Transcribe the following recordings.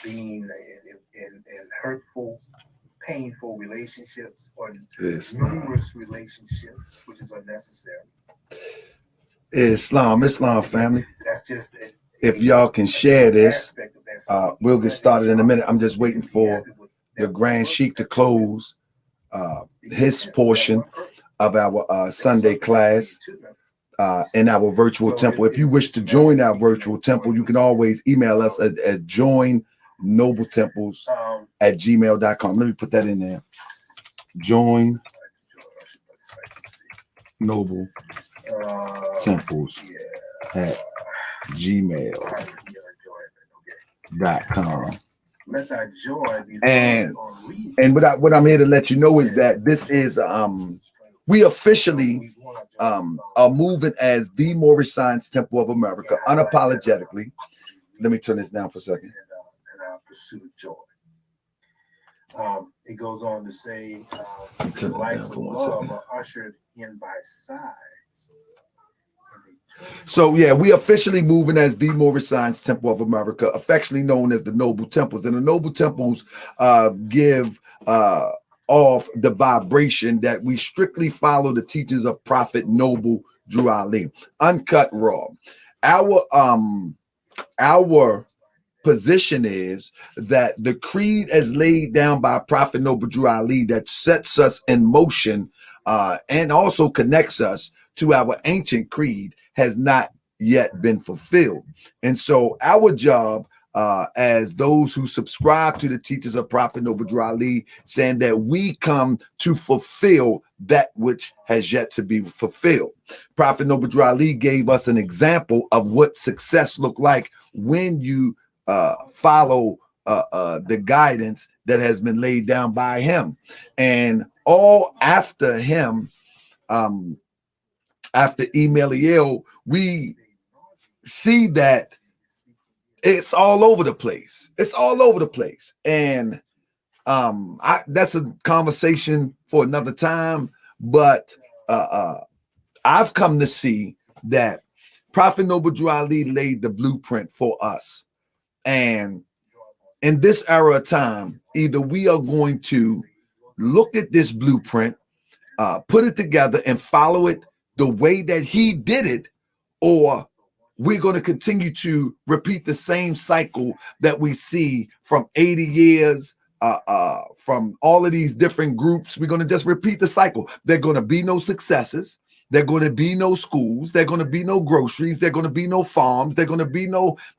being in hurtful, painful relationships or numerous relationships, which is unnecessary. Islam family. That's just if y'all can share this, we'll get started in a minute. I'm just waiting for the Grand Sheik to close his portion of our Sunday class in our virtual temple. If you wish to join our virtual temple, you can always email us at joinnobletemples@gmail.com. Let me put that in there. Join Noble Temples at gmail.com. And what I'm here to let you know is that this is we officially are moving as the Moorish Science Temple of America unapologetically. Let me turn this down for a second. And our pursuit of joy. It goes on to say the lights of love are ushered in by sighs. So yeah, we officially moving as the Moorish Science Temple of America, affectionately known as the Noble Temples. And the Noble Temples give off the vibration that we strictly follow the teachings of Prophet Noble Drew Ali, uncut raw. Our position is that the creed as laid down by Prophet Noble Drew Ali that sets us in motion and also connects us to our ancient creed has not yet been fulfilled. And so our job as those who subscribe to the teachings of Prophet Noble Drew Ali, saying that we come to fulfill that which has yet to be fulfilled. Prophet Noble Drew Ali gave us an example of what success looked like when you follow the guidance that has been laid down by him. And all after him, after Emeliel, we see that it's all over the place. It's all over the place. And that's a conversation for another time. But I've come to see that Prophet Noble Drew Ali laid the blueprint for us. And in this era of time, either we are going to look at this blueprint, put it together and follow it the way that he did it, or we're going to continue to repeat the same cycle that we see from 80 years, from all of these different groups. We're going to just repeat the cycle. There are going to be no successes. There are going to be no schools. There are going to be no groceries. There are going to be no farms. There are going to be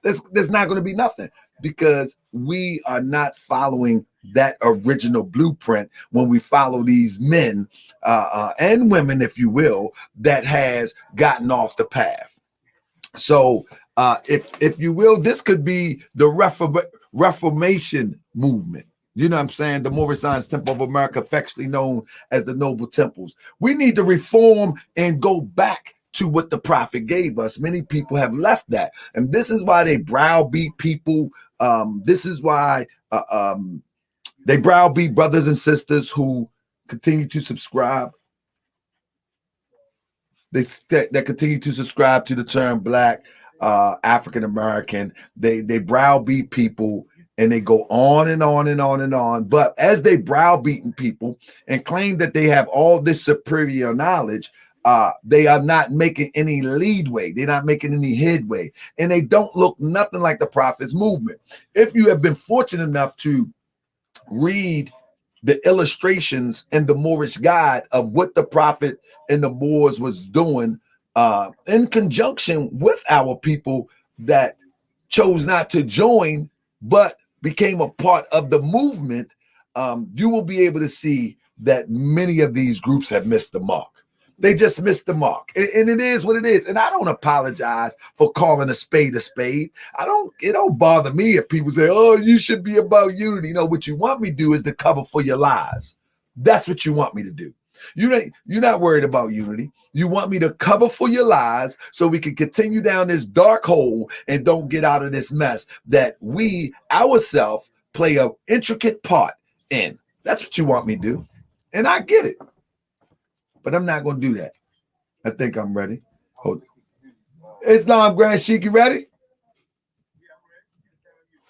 there's not going to be nothing, because we are not following that original blueprint when we follow these men and women, if you will, that has gotten off the path. So if you will, this could be the Reformation movement. You know what I'm saying? The Moorish Science Temple of America, affectionately known as the Noble Temples. We need to reform and go back to what the prophet gave us. Many people have left that. And this is why they browbeat people. This is why they browbeat brothers and sisters who continue to subscribe. They continue to subscribe to the term Black, African American. They browbeat people, and they go on and on and on and on. But as they browbeating people and claim that they have all this superior knowledge, they are not making any leadway. They're not making any headway, and they don't look nothing like the prophet's movement. If you have been fortunate enough to read the illustrations in the Moorish Guide of what the prophet and the Moors was doing in conjunction with our people that chose not to join, but became a part of the movement, you will be able to see that many of these groups have missed the mark. They just missed the mark. And it is what it is. And I don't apologize for calling a spade a spade. It don't bother me if people say, oh, you should be about unity. You know, what you want me to do is to cover for your lies. That's what you want me to do. You're not worried about unity. You want me to cover for your lies so we can continue down this dark hole and don't get out of this mess that we ourselves play an intricate part in. That's what you want me to do. And I get it. But I'm not going to do that. I think I'm ready. Hold on. Islam Grand Sheik, you ready?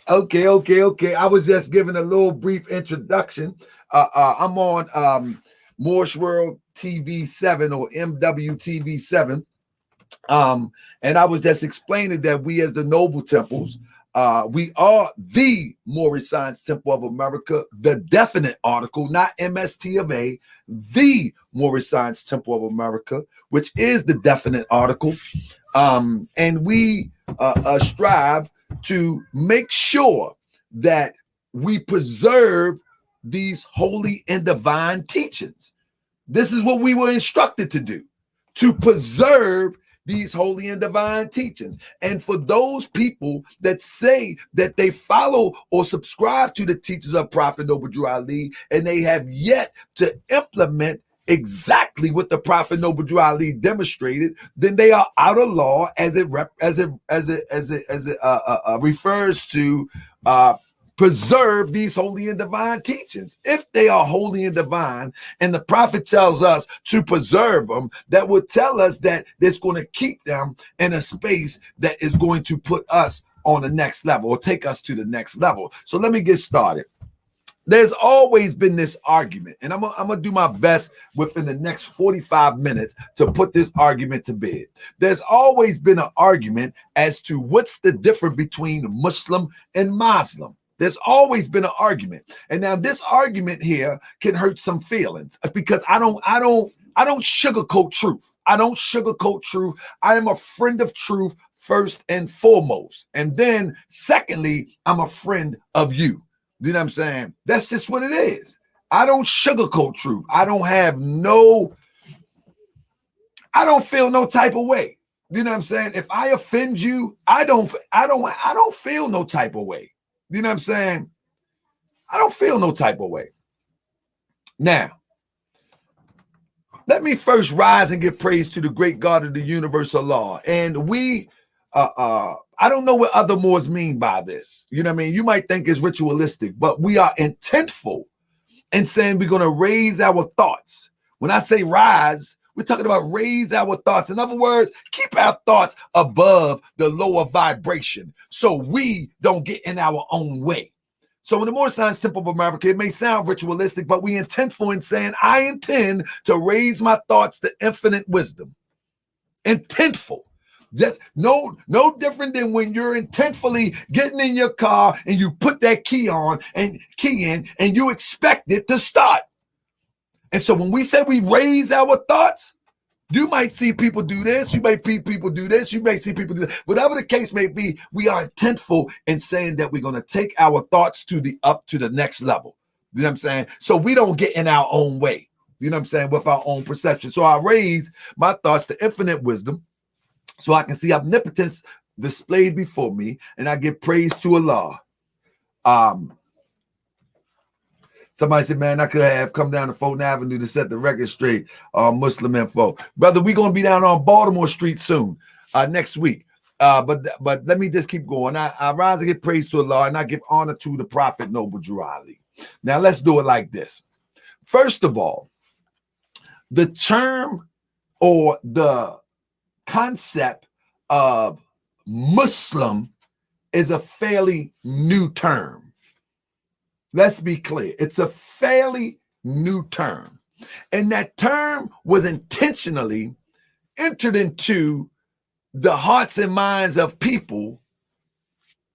Okay. I was just giving a little brief introduction. I'm on Moorish World TV 7 or MWTV 7. And I was just explaining that we as the Noble Temples, we are the Moorish Science Temple of America, the definite article, not MST of A, the Moorish Science Temple of America, which is the definite article. And we strive to make sure that we preserve these holy and divine teachings. This is what we were instructed to do, to preserve these holy and divine teachings. And for those people that say that they follow or subscribe to the teachings of Prophet Noble Drew Ali, and they have yet to implement exactly what the Prophet Noble Drew Ali demonstrated, then they are out of law as it refers to preserve these holy and divine teachings. If they are holy and divine, and the prophet tells us to preserve them, that would tell us that it's going to keep them in a space that is going to put us on the next level or take us to the next level. So let me get started. There's always been this argument, and I'm gonna do my best within the next 45 minutes to put this argument to bed. There's always been an argument as to what's the difference between Muslim and Moslem. There's always been an argument, and now this argument here can hurt some feelings because I don't sugarcoat truth. I don't sugarcoat truth. I am a friend of truth first and foremost, and then secondly, I'm a friend of you. You know what I'm saying? That's just what it is. I don't sugarcoat truth. I don't feel no type of way. You know what I'm saying? If I offend you, I don't feel no type of way. You know what I'm saying? I don't feel no type of way. Now, let me first rise and give praise to the great God of the universal law. And we I don't know what other Moors mean by this. You know what I mean? You might think it's ritualistic, but we are intentful in saying we're going to raise our thoughts. When I say rise, we're talking about raise our thoughts. In other words, keep our thoughts above the lower vibration so we don't get in our own way. So in the Moorish Science Temple of America, it may sound ritualistic, but we intentful in saying, I intend to raise my thoughts to infinite wisdom. Intentful. Just no different than when you're intentfully getting in your car and you put that key in and you expect it to start. And so when we say we raise our thoughts, you might see people do this, you might see people do this, you may see people do that. Whatever the case may be, we are intentful in saying that we're going to take our thoughts up to the next level. You know what I'm saying? So we don't get in our own way. You know what I'm saying? With our own perception. So I raise my thoughts to infinite wisdom, so I can see omnipotence displayed before me, and I give praise to Allah. Somebody said, man, I could have come down to Fulton Avenue to set the record straight on Muslim info. Brother, we're going to be down on Baltimore Street soon, next week. But let me just keep going. I rise and give praise to Allah, and I give honor to the Prophet Noble Drew Ali. Now, let's do it like this. First of all, the term or the concept of Muslim is a fairly new term. Let's be clear. It's a fairly new term. And that term was intentionally entered into the hearts and minds of people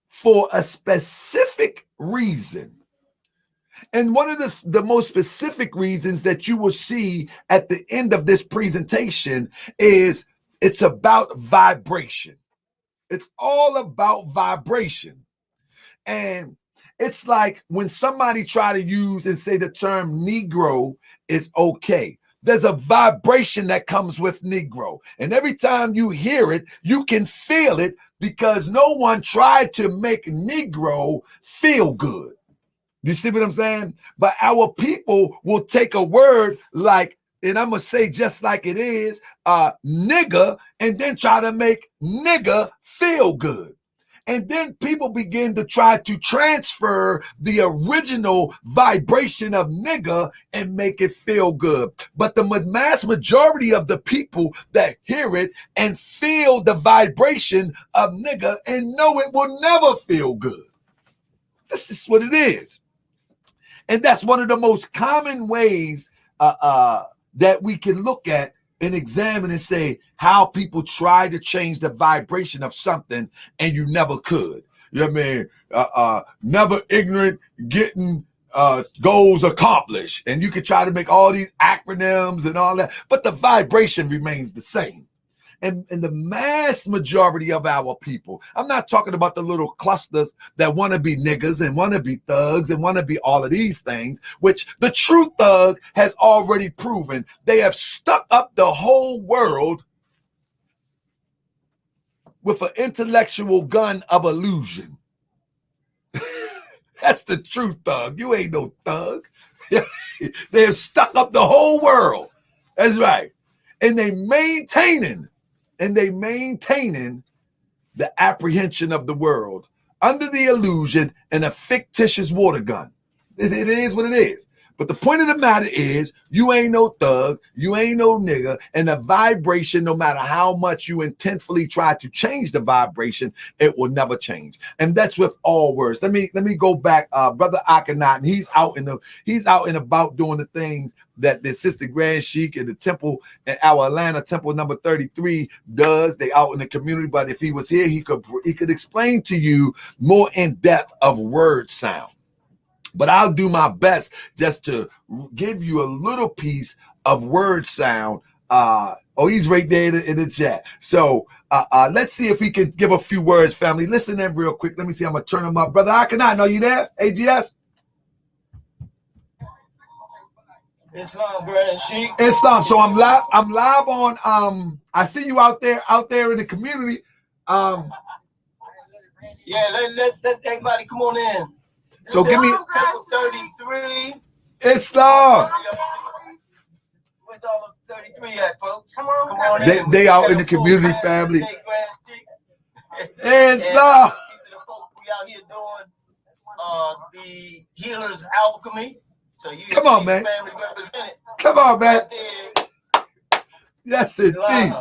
for a specific reason. And one of the most specific reasons that you will see at the end of this presentation is it's about vibration. It's all about vibration. And it's like when somebody try to use and say the term Negro is okay. There's a vibration that comes with Negro. And every time you hear it, you can feel it because no one tried to make Negro feel good. You see what I'm saying? But our people will take a word like, and I'm going to say just like it is, nigger, and then try to make nigger feel good. And then people begin to try to transfer the original vibration of nigger and make it feel good. But the mass majority of the people that hear it and feel the vibration of nigger and know it will never feel good. That's just what it is. And that's one of the most common ways that we can look at and examine and say how people try to change the vibration of something and you never could. You know what I mean? Never ignorant, getting goals accomplished. And you can try to make all these acronyms and all that, but the vibration remains the same. And the mass majority of our people, I'm not talking about the little clusters that want to be niggas and want to be thugs and want to be all of these things, which the true thug has already proven. They have stuck up the whole world with an intellectual gun of illusion. That's the true thug. You ain't no thug. They have stuck up the whole world. That's right. And they maintaining the apprehension of the world under the illusion and a fictitious water gun. It is what it is. But the point of the matter is, you ain't no thug, you ain't no nigga, and the vibration, no matter how much you intentfully try to change the vibration, it will never change. And that's with all words. Let me go back, Brother Akhenaten. He's out and about doing the things that the Sister Grand Sheik and the temple at our Atlanta temple number 33 does. They out in the community, but if he was here, he could explain to you more in depth of word sound. But I'll do my best just to give you a little piece of word sound. He's right there in the chat. So let's see if he can give a few words, family. Listen in real quick. Let me see. I'm going to turn him up. Brother Akhenaten, are you there? AGS? Islam, Grand Sheik. Islam. So I'm live on, I see you out there in the community. Yeah, let everybody come on in. So give me Temple 33. Islam. Where's all the 33 at, folks? Come on in. They out in the community, family. Islam. We out here doing the Healer's Alchemy. So you come on, man. Family represented. Come on, man. Right, yes, indeed.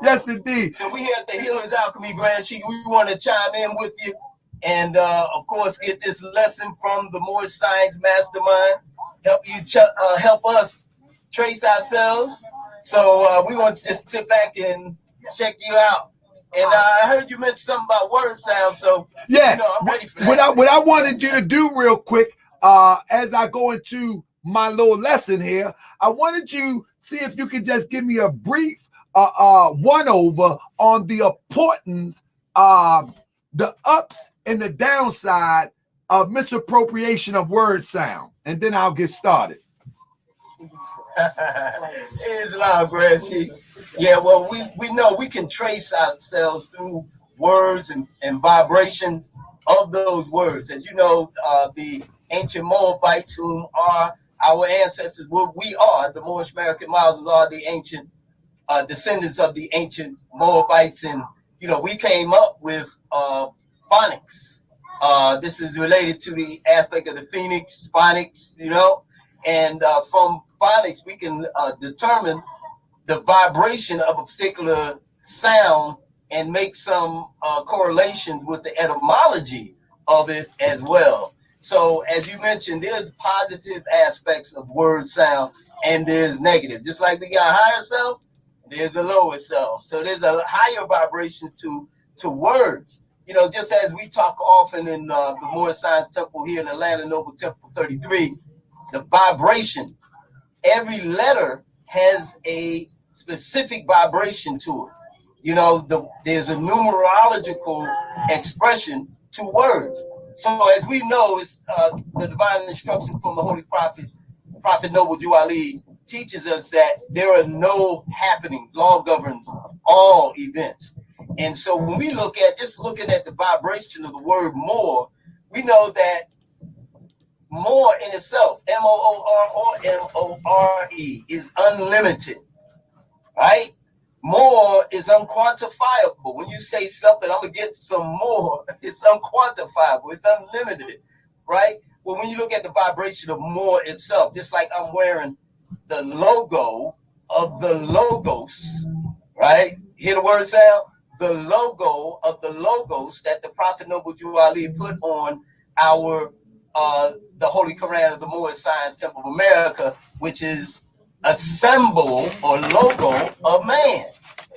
Yes, indeed. So we here at the Healer's Alchemy, Grand Sheik. We want to chime in with you. And of course, get this lesson from the Moor Science Mastermind. Help us trace ourselves. So we want to just sit back and check you out. And I heard you mention something about word sound. So yeah, I'm ready for that. What I wanted you to do real quick, as I go into my little lesson here, I wanted you see if you could just give me a brief one over on the importance the ups and the downside of misappropriation of word sound, and then I'll get started. Islam, Grand Sheik. Yeah, well, we know we can trace ourselves through words and vibrations of those words. As you know, the ancient Moabites, whom are our ancestors, we are the Moorish American Muslims, are the ancient descendants of the ancient Moabites, and we came up with phonics. This is related to the aspect of the phonics, and from phonics we can determine the vibration of a particular sound and make some correlation with the etymology of it as well. So as you mentioned, there's positive aspects of word sound and there's negative. Just like we got higher self, there's a lower self. So there's a higher vibration to words. Just as we talk often in the Moor Science Temple here in Atlanta, Noble Temple 33, the vibration, every letter has a specific vibration to it. There's a numerological expression to words. So as we know, it's the divine instruction from the Holy Prophet Noble Jew Ali teaches us that there are no happenings. Law governs all events. And so when we looking at the vibration of the word more, we know that more in itself, M-O-O-R or M-O-R-E, is unlimited, right? More is unquantifiable. When you say something, I'm going to get some more, it's unquantifiable, it's unlimited, right? Well, when you look at the vibration of more itself, just like I'm wearing the logo of the logos, right? Hear the word sound? The logo of the logos that the Prophet Noble Jew Ali put on our the Holy Quran of the Moor Science Temple of America, which is a symbol or logo of man.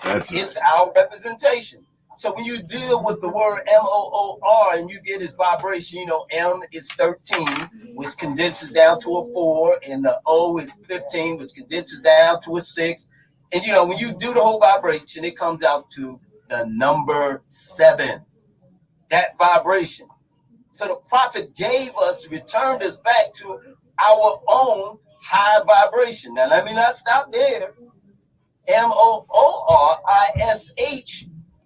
It's our representation. So when you deal with the word M-O-O-R and you get its vibration, you know, M is 13, which condenses down to a 4, and the O is 15, which condenses down to a 6. And, you know, when you do the whole vibration, it comes out to the number 7, that vibration. So the prophet gave us, returned us back to our own high vibration. Now, let me not stop there. M-O-O-R-I-S-H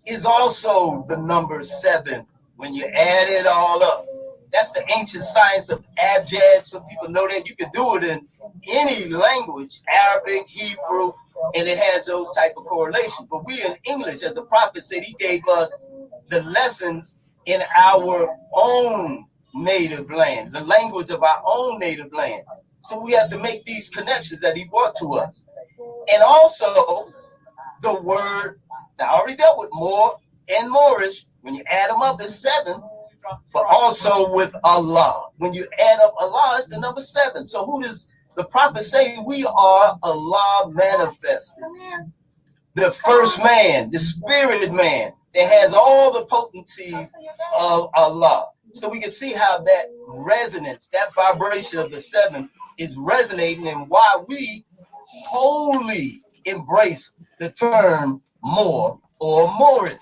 is also the number 7 when you add it all up. That's the ancient science of abjad. Some people know that you can do it in any language, Arabic, Hebrew, and it has those type of correlations. But we in English, as the prophet said, he gave us the lessons in our own native land, the language of our own native land. So we have to make these connections that he brought to us. And also the word that I already dealt with, Moor and Moorish, when you add them up, it's 7, but also with Allah. When you add up Allah, it's the number 7. So who does the prophet say? We are Allah manifested. The first man, the spirit man that has all the potencies of Allah. So we can see how that resonance, that vibration of the 7 is resonating, and why we wholly embrace the term Moor or Moorish.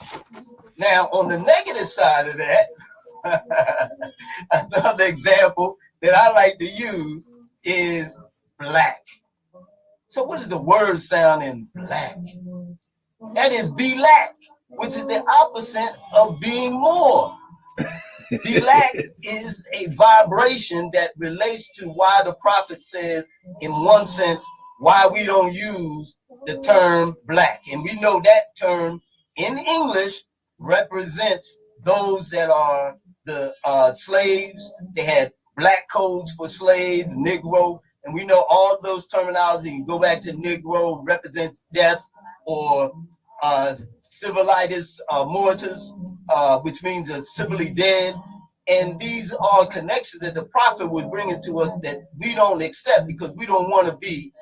Now, on the negative side of that, another example that I like to use is black. So what is the word sound in black? That is be-lack, which is the opposite of being more. Be-lack is a vibration that relates to why the prophet says, in one sense, why we don't use the term black. And we know that term in English represents those that are the slaves. They had black codes for slaves, Negro, and we know all those terminology. You go back to Negro represents death, or civilitis mortis, which means civilly dead. And these are connections that the prophet was bringing to us that we don't accept, because we don't want to be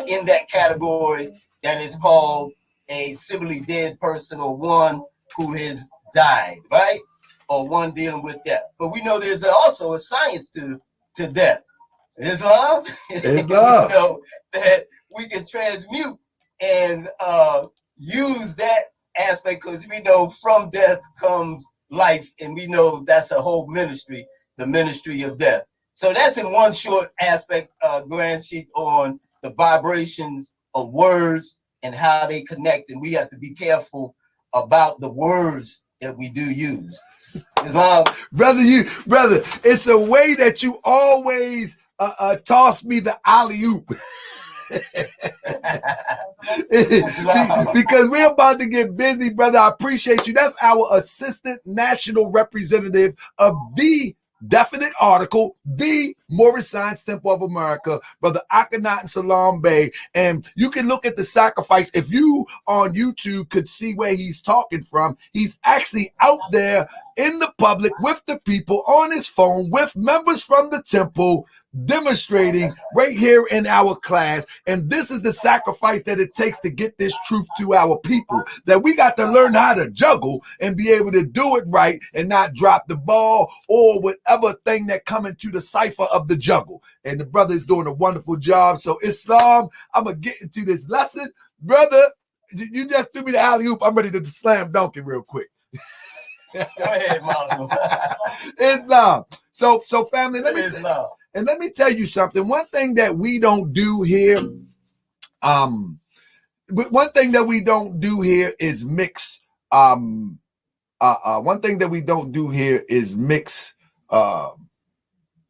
in that category that is called a civilly dead person, or one who has died, right? Or one dealing with death. But we know there's also a science to death. Islam. We know that we can transmute and use that aspect, because we know from death comes life, and we know that's a whole ministry, the ministry of death. So that's in one short aspect, Grand Sheik, on the vibrations of words and how they connect, and we have to be careful about the words that we do use. Islam, brother, it's a way that you always toss me the alley-oop. Because we're about to get busy, brother. I appreciate you. That's our assistant national representative of the definite article, the Moorish Science Temple of America, Brother Akhenaten Salam Bey. And you can look at the sacrifice. If you on YouTube could see where he's talking from, he's actually out there in the public with the people on his phone with members from the temple, demonstrating right here in our class. And this is the sacrifice that it takes to get this truth to our people, that we got to learn how to juggle and be able to do it right and not drop the ball or whatever thing that come into the cipher of the juggle. And the brother is doing a wonderful job. So Islam, I'm gonna get into this lesson. Brother, you just threw me the alley-oop. I'm ready to slam dunk it real quick. Go ahead, Moslem. Islam. So family, let me tell you something. One thing that we don't do here, is mix. One thing that we don't do here is mix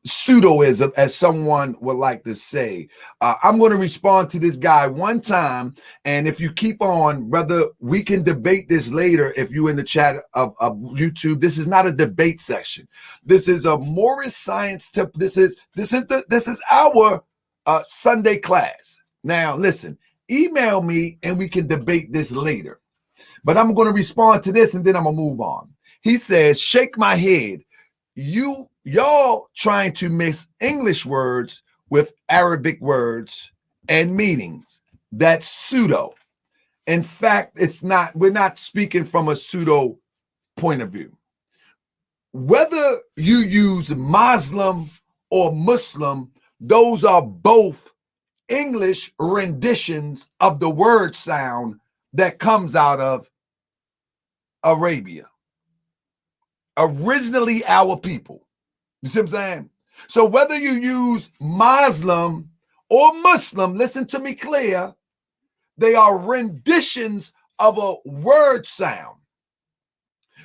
pseudoism, as someone would like to say. I'm going to respond to this guy one time, and if you keep on, brother, we can debate this later. If you in the chat of YouTube, this is not a debate session. This is a Moorish Science tip. This is our Sunday class. Now, listen, email me and we can debate this later. But I'm going to respond to this and then I'm going to move on. He says, shake my head. You y'all trying to mix English words with Arabic words and meanings. That's pseudo. In fact, we're not speaking from a pseudo point of view. Whether you use Moslem or Muslim, those are both English renditions of the word sound that comes out of Arabia. Originally our people. You see what I'm saying? So whether you use Moslem or Muslim, listen to me clear, they are renditions of a word sound.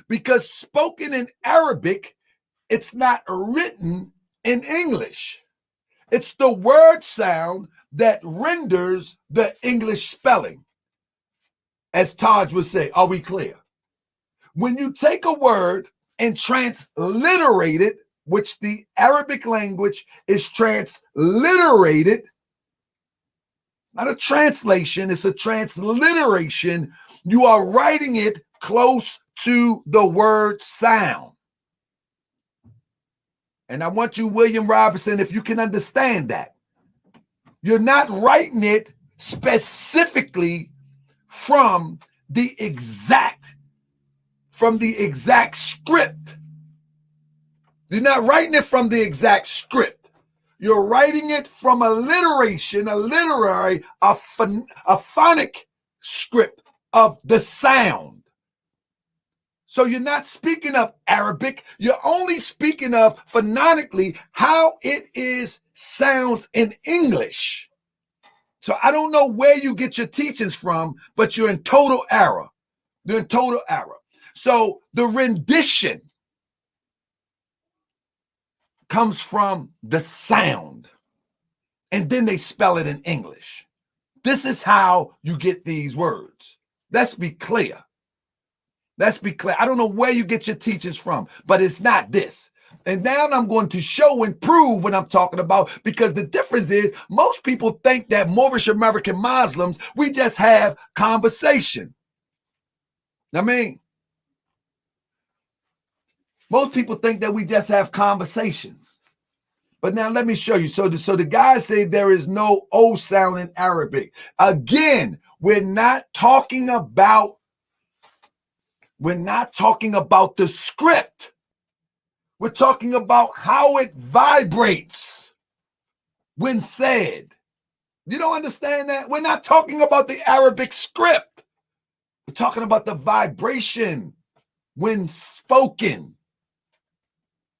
Because spoken in Arabic, it's not written in English. It's the word sound that renders the English spelling. As Taj would say, are we clear? When you take a word and transliterate it, which the Arabic language is transliterated, not a translation, it's a transliteration. You are writing it close to the word sound. And I want you, William Robinson, if you can understand that. You're not writing it specifically from the exact script. You're not writing it from the exact script. You're writing it from a phonic script of the sound. So you're not speaking of Arabic. You're only speaking of phonetically how it sounds in English. So I don't know where you get your teachings from, but you're in total error. You're in total error. So the rendition comes from the sound, and then they spell it in English. This is how you get these words. Let's be clear. Let's be clear. I don't know where you get your teachings from, but it's not this. And now I'm going to show and prove what I'm talking about, because the difference is most people think that Moorish American Muslims, we just have conversation. I mean, most people think that we just have conversations. But now let me show you. So the guys say there is no O sound in Arabic. Again, we're not talking about the script. We're talking about how it vibrates when said. You don't understand that? We're not talking about the Arabic script. We're talking about the vibration when spoken.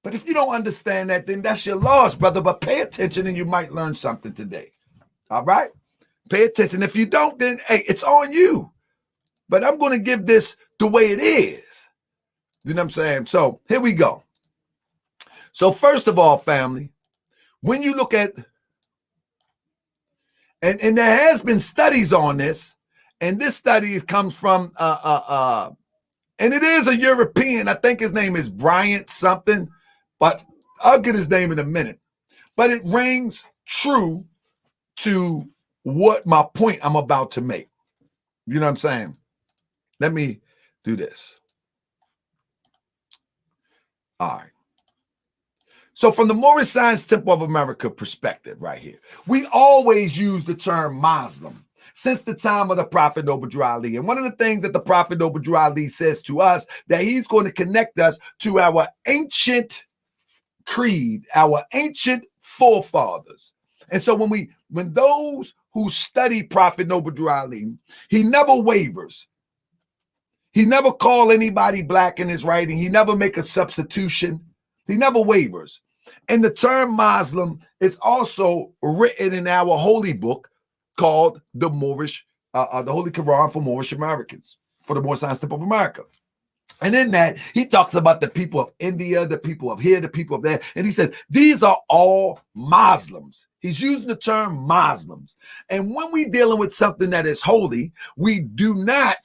But if you don't understand that, then that's your loss, brother. But pay attention and you might learn something today. All right? Pay attention. If you don't, then, hey, it's on you. But I'm going to give this the way it is. You know what I'm saying? So here we go. So first of all, family, when you look at, and there has been studies on this, and this study comes from, and it is a European, I think his name is Bryant something, but I'll get his name in a minute. But it rings true to what my point I'm about to make. You know what I'm saying? Let me do this. All right. So from the Moorish Science Temple of America perspective right here, we always use the term Moslem since the time of the Prophet Noble Drew Ali. And one of the things that the Prophet Noble Drew Ali says to us, that he's going to connect us to our ancient creed, our ancient forefathers. And so when those who study Prophet Noble Drew Ali, he never wavers. He never call anybody black in his writing. He never make a substitution. He never wavers. And the term Moslem is also written in our holy book called the Moorish, the Holy Quran for Moorish Americans, for the Moorish Science Temple of America. And in that, he talks about the people of India, the people of here, the people of there. And he says, these are all Muslims. He's using the term Muslims. And when we're dealing with something that is holy, we do not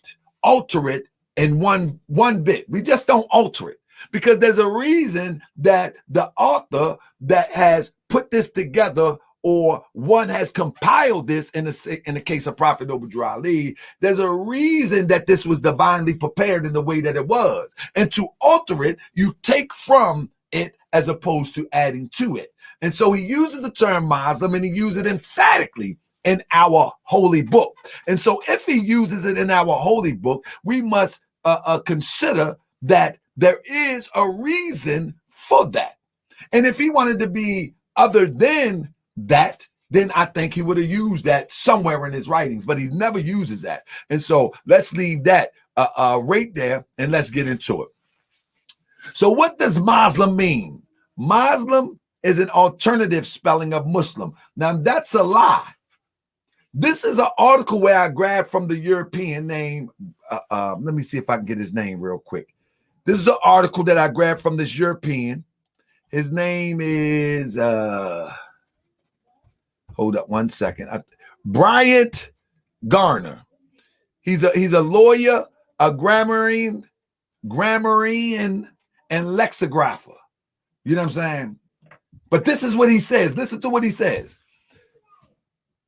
alter it in one bit. We just don't alter it. Because there's a reason that the author that has put this together, or one has compiled this in the case of Prophet Noble Drew Ali, there's a reason that this was divinely prepared in the way that it was. And to alter it, you take from it as opposed to adding to it. And so he uses the term Muslim, and he uses it emphatically in our holy book. And so if he uses it in our holy book, we must consider that there is a reason for that. And if he wanted to be other than that, then I think he would have used that somewhere in his writings, but he never uses that. And so let's leave that right there, and let's get into it. So what does Muslim mean? Muslim is an alternative spelling of Muslim. Now that's a lie. This is an article where I grabbed from the European name. Let me see if I can get his name real quick. This is an article that I grabbed from this European. His name is, hold up one second. Bryant Garner. He's a lawyer, a grammarian, and lexicographer. You know what I'm saying? But this is what he says. Listen to what he says.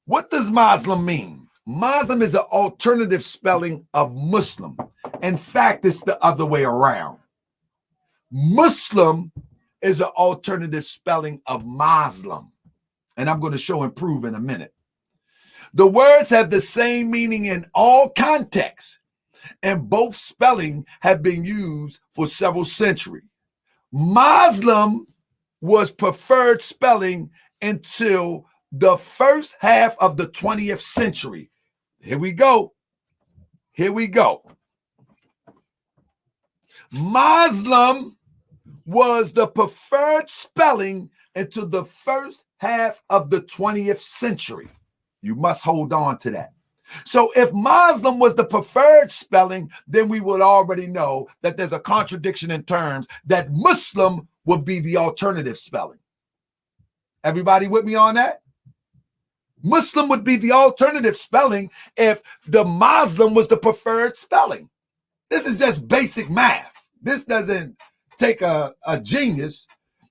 What does Muslim mean? Muslim is an alternative spelling of Muslim. In fact, it's the other way around. Muslim is an alternative spelling of Muslim. And I'm going to show and prove in a minute. The words have the same meaning in all contexts, and both spelling have been used for several centuries. Muslim was preferred spelling until the first half of the 20th century. Here we go. Here we go. Muslim was the preferred spelling until the first half of the 20th century. You must hold on to that. So if Muslim was the preferred spelling, then we would already know that there's a contradiction in terms that Muslim would be the alternative spelling. Everybody with me on that? Muslim would be the alternative spelling if the Muslim was the preferred spelling. This is just basic math. This doesn't take a genius.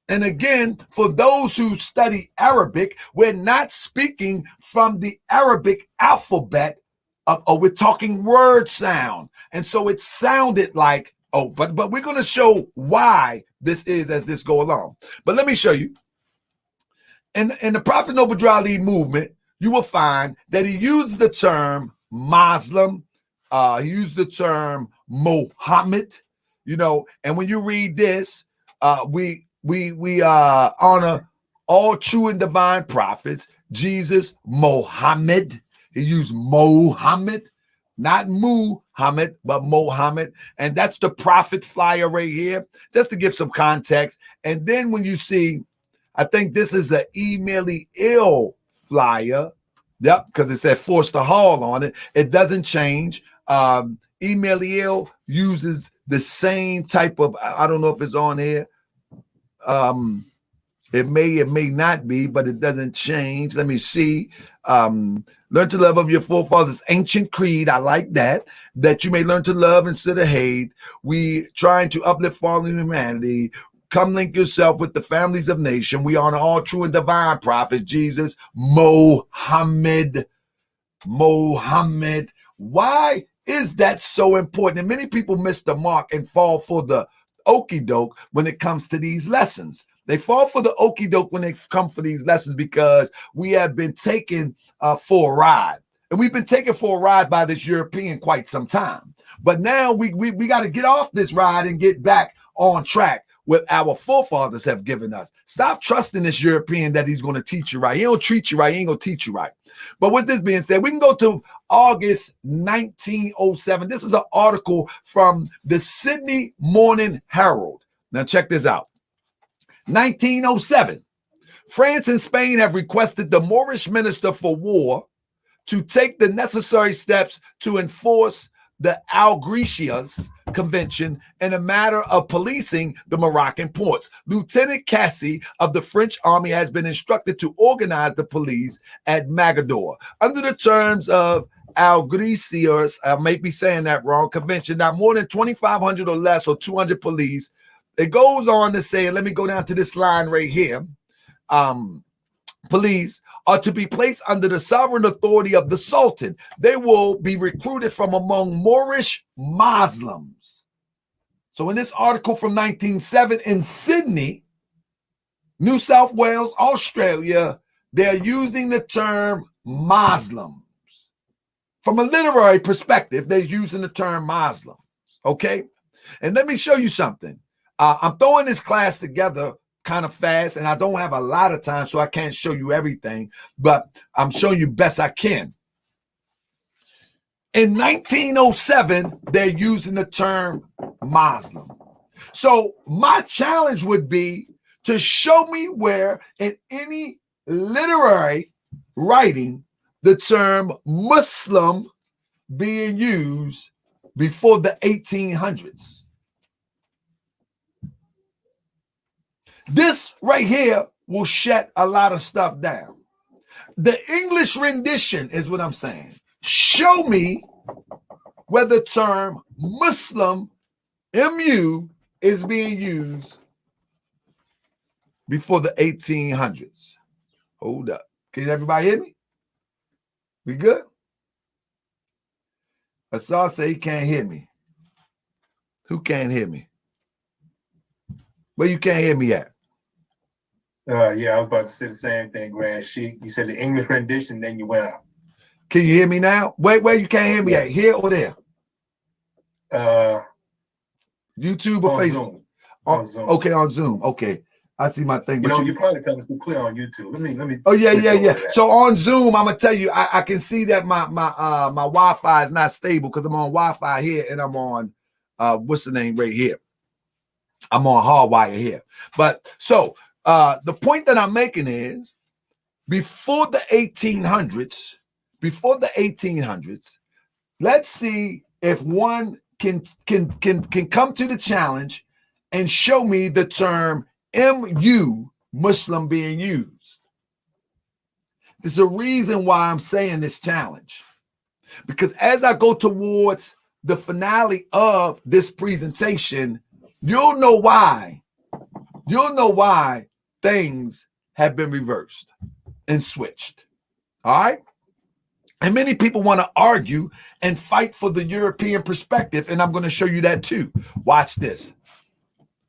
And again, for those who study Arabic, we're not speaking from the Arabic alphabet, or we're talking word sound. And so it sounded like, but we're going to show why this is as this go along. But let me show you. In the Prophet Noble Drew Ali movement, you will find that he used the term Muslim. He used the term Muhammad, and when you read this, we honor all true and divine prophets. Jesus, Mohammed. He used Mohammed, not Muhammad, but Mohammed. And that's the prophet flyer right here, just to give some context. And then when you see, I think this is an Emaily Ill flyer. Yep, because it said Forster Hall on it. It doesn't change. Emaily Ill uses the same type of, I don't know if it's on here. It may not be, but it doesn't change. Let me see. Learn to love of your forefathers' ancient creed. I like that you may learn to love instead of hate. We trying to uplift fallen humanity. Come link yourself with the families of nation. We honor all true and divine prophets. Jesus, Mohammed. Why is that so important? And many people miss the mark and fall for the okie doke when it comes to these lessons. They fall for the okie doke when they come for these lessons because we have been taken for a ride. And we've been taken for a ride by this European quite some time. But now we got to get off this ride and get back on track what our forefathers have given us. Stop trusting this European that he's going to teach you right. He don't treat you right. He ain't going to teach you right. But with this being said, we can go to August 1907. This is an article from the Sydney Morning Herald. Now check this out. 1907. France and Spain have requested the Moorish Minister for War to take the necessary steps to enforce the Algeciras Convention in a matter of policing the Moroccan ports. Lieutenant Cassie of the French Army has been instructed to organize the police at Magador. Under the terms of Algeciras, I may be saying that wrong, convention, not more than 2,500 or less or 200 police. It goes on to say, let me go down to this line right here. Police are to be placed under the sovereign authority of the Sultan. They will be recruited from among Moorish Muslims. So in this article from 1907 in Sydney, New South Wales, Australia, they're using the term Muslims. From a literary perspective, they're using the term Muslims. Okay? And let me show you something. I'm throwing this class together kind of fast, and I don't have a lot of time, so I can't show you everything, but I'm showing you best I can. In 1907, they're using the term Muslim. So my challenge would be to show me where in any literary writing the term Muslim being used before the 1800s. This right here will shut a lot of stuff down. The English rendition is what I'm saying. Show me where the term Muslim, MU, is being used before the 1800s. Hold up. Can everybody hear me? We good? Asad say he can't hear me. Who can't hear me? Where you can't hear me at? Yeah, I was about to say the same thing, Grand Sheik. You said the English rendition, then you went out. Can you hear me now? Where you can't hear me at? Here or there? YouTube or Facebook? Zoom. On Zoom. Okay, on Zoom. Okay. I see my thing. But you probably coming through clear on YouTube. Let me. Oh yeah. So on Zoom, I'm gonna tell you, I can see that my Wi-Fi is not stable because I'm on Wi-Fi here and I'm on what's the name right here? I'm on hardwire here. But so the point that I'm making is before the 1800s, let's see if one can come to the challenge and show me the term MU, Muslim, being used. There's a reason why I'm saying this challenge, because as I go towards the finale of this presentation, you'll know why things have been reversed and switched. All right. And many people want to argue and fight for the European perspective. And I'm going to show you that too. Watch this.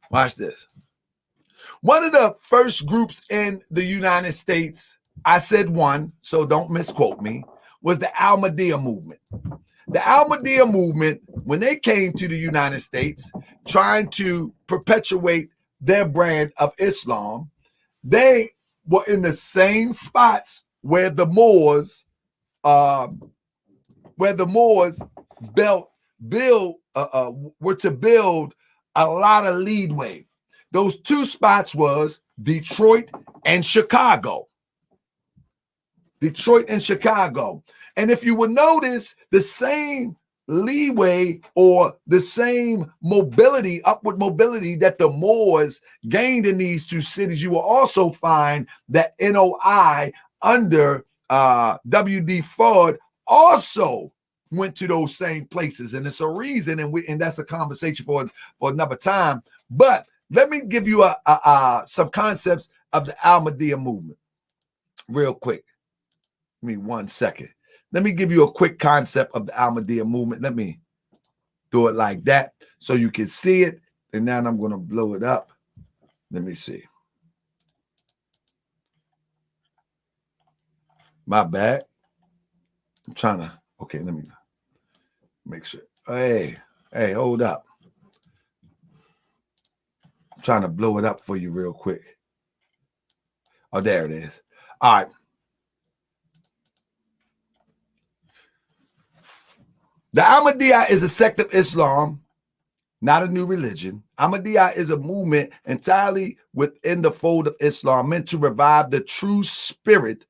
Watch this. One of the first groups in the United States, I said one, so don't misquote me, was the Ahmadiyya movement. The Ahmadiyya movement, when they came to the United States, trying to perpetuate their brand of Islam, they were in the same spots where the Moors were to build a lot of leadway. Those two spots was Detroit and Chicago. And if you will notice, the same leeway or the same mobility, upward mobility that the Moors gained in these two cities, you will also find that NOI under W.D. Ford also went to those same places. And it's a reason, and that's a conversation for another time. But let me give you some concepts of the Ahmadiyya movement real quick. Give me 1 second. Let me give you a quick concept of the Ahmadiyya movement. Let me do it like that so you can see it. And now I'm going to blow it up. Let me see. My bad. I'm trying to, okay, let me make sure. Hey, hold up. I'm trying to blow it up for you real quick. Oh, there it is. All right. The Ahmadiyya is a sect of Islam, not a new religion. Ahmadiyya is a movement entirely within the fold of Islam meant to revive the true spirit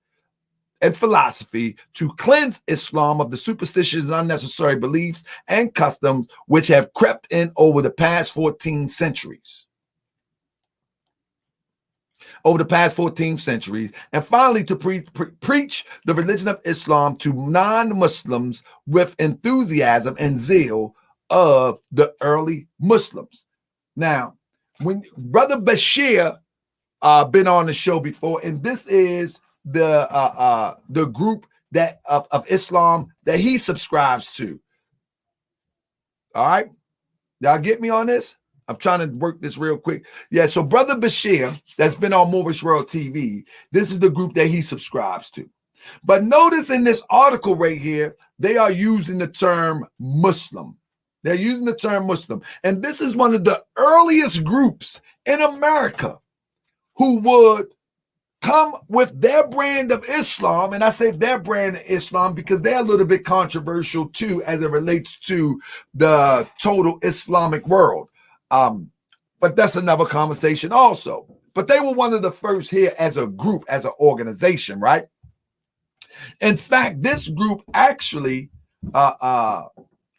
and philosophy, to cleanse Islam of the superstitions and unnecessary beliefs and customs which have crept in over the past 14 centuries. And finally to preach the religion of Islam to non-Muslims with enthusiasm and zeal of the early Muslims. Now, when Brother Bashir been on the show before, and this is the group that of Islam that he subscribes to. All right, y'all get me on this? I'm trying to work this real quick. Yeah, so Brother Bashir, that's been on Moorish World TV, this is the group that he subscribes to. But notice in this article right here, they are using the term Muslim. They're using the term Muslim. And this is one of the earliest groups in America who would come with their brand of Islam. And I say their brand of Islam because they're a little bit controversial too as it relates to the total Islamic world. But that's another conversation also. But they were one of the first here as a group, as an organization, right? In fact, this group actually were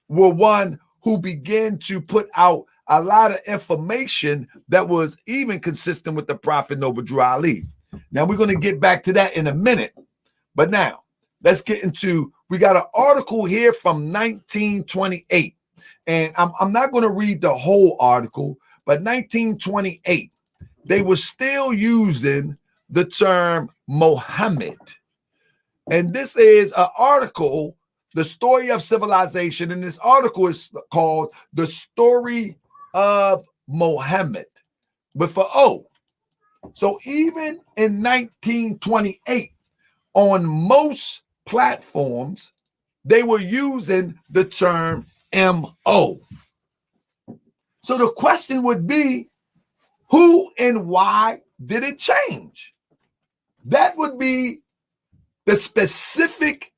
one who began to put out a lot of information that was even consistent with the Prophet Noble Drew Ali. Now, we're going to get back to that in a minute. But now, let's get into, we got an article here from 1928. And I'm not going to read the whole article, but 1928, they were still using the term Mohammed. And this is an article, The Story of Civilization. And this article is called The Story of Mohammed with an O. So even in 1928, on most platforms, they were using the term M.O. So the question would be, who and why did it change? That would be the specific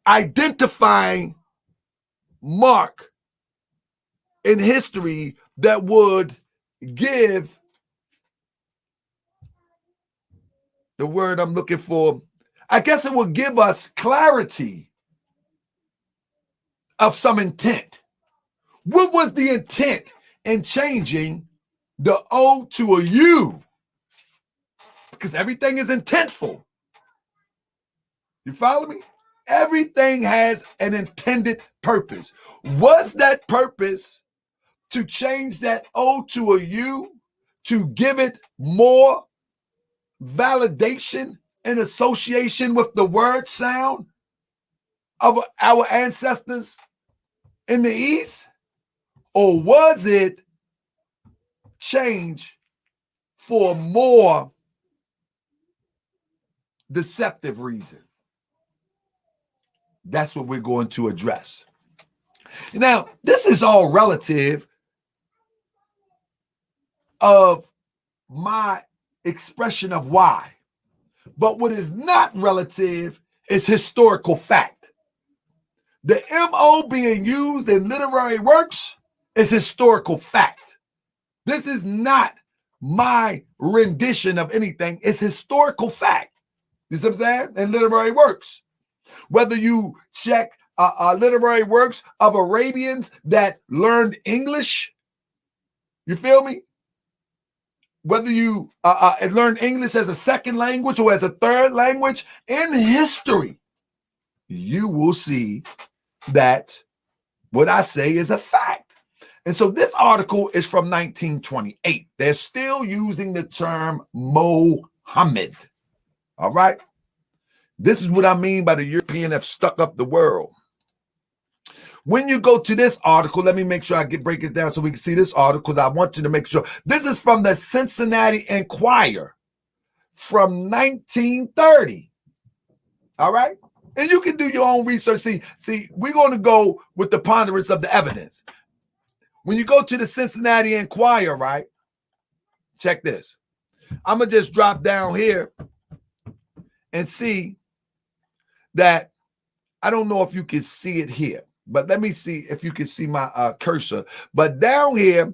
identifying mark in history that would give the word I'm looking for. I guess it would give us clarity of some intent. What was the intent in changing the O to a U? Because everything is intentful. You follow me? Everything has an intended purpose. Was that purpose to change that O to a U, to give it more validation in association with the word sound of our ancestors in the East? Or was it change for a more deceptive reason? That's what we're going to address. Now, this is all relative of my expression of why. But what is not relative is historical fact. The MO being used in literary works is historical fact. This is not my rendition of anything. It's historical fact. You see what I'm saying? In literary works. Whether you check literary works of Arabians that learned English, you feel me? Whether you learn English as a second language or as a third language, in history, you will see that what I say is a fact. And so this article is from 1928. They're still using the term Mohammed. All right? This is what I mean by the European have stuck up the world. When you go to this article, let me make sure I break it down so we can see this article, because I want you to make sure. This is from the Cincinnati Enquirer from 1930. All right? And you can do your own research. See, we're going to go with the ponderance of the evidence. When you go to the Cincinnati Enquirer, right? Check this. I'm going to just drop down here and see that, I don't know if you can see it here, but let me see if you can see my cursor. But down here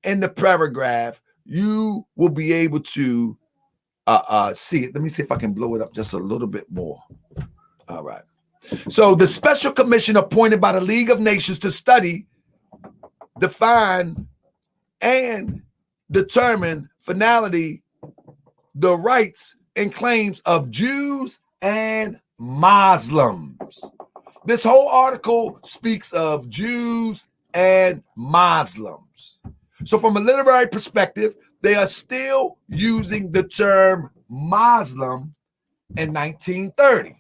in the paragraph, you will be able to see it. Let me see if I can blow it up just a little bit more. All right. So the special commission appointed by the League of Nations to study, define, and determine finality the rights and claims of Jews and Muslims. This whole article speaks of Jews and Muslims. So from a literary perspective, they are still using the term Muslim in 1930,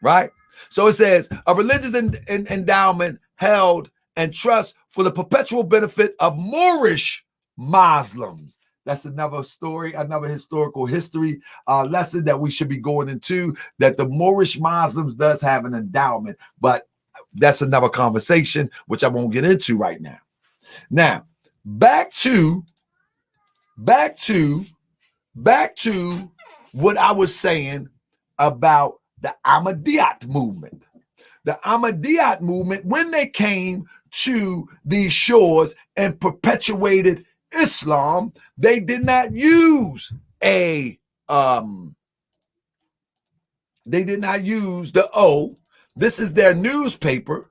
right? So it says a religious endowment held and trust for the perpetual benefit of Moorish Muslims. That's another story, another historical history lesson that we should be going into, that the Moorish Muslims does have an endowment, but that's another conversation, which I won't get into right now. Now, back to what I was saying about the Ahmadiyya movement. The Ahmadiyya movement, when they came to these shores and perpetuated Islam, they did not use they did not use the O. This is their newspaper,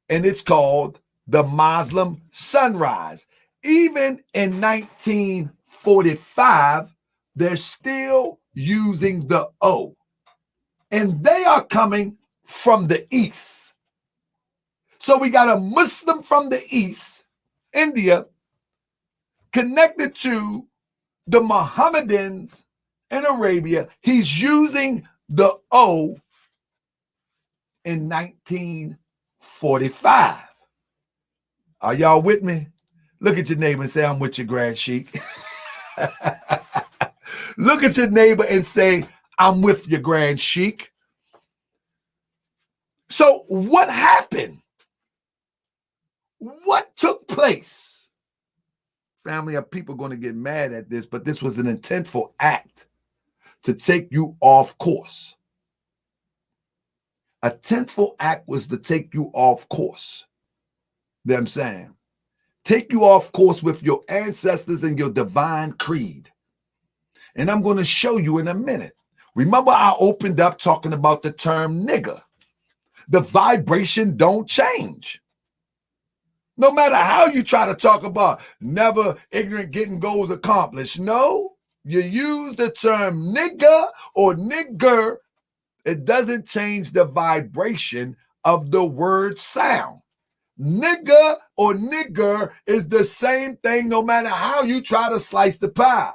and it's called the Moslem Sunrise. Even in 1945, they're still using the O. And they are coming from the East. So we got a Muslim from the East, India, connected to the Mohammedans in Arabia. He's using the O in 1945. Are y'all with me? Look at your neighbor and say, I'm with you, Grand Sheik. Look at your neighbor and say, I'm with you, Grand Sheik. So what happened? What took place? Family of people going to get mad at this, but this was an intentful act to take you off course. A intentful act was to take you off course. You know what I'm saying? Take you off course with your ancestors and your divine creed. And I'm going to show you in a minute. Remember, I opened up talking about the term nigger. The vibration don't change. No matter how you try to talk about never ignorant getting goals accomplished. No, you use the term nigger or nigger. It doesn't change the vibration of the word sound. Nigger or nigger is the same thing no matter how you try to slice the pie.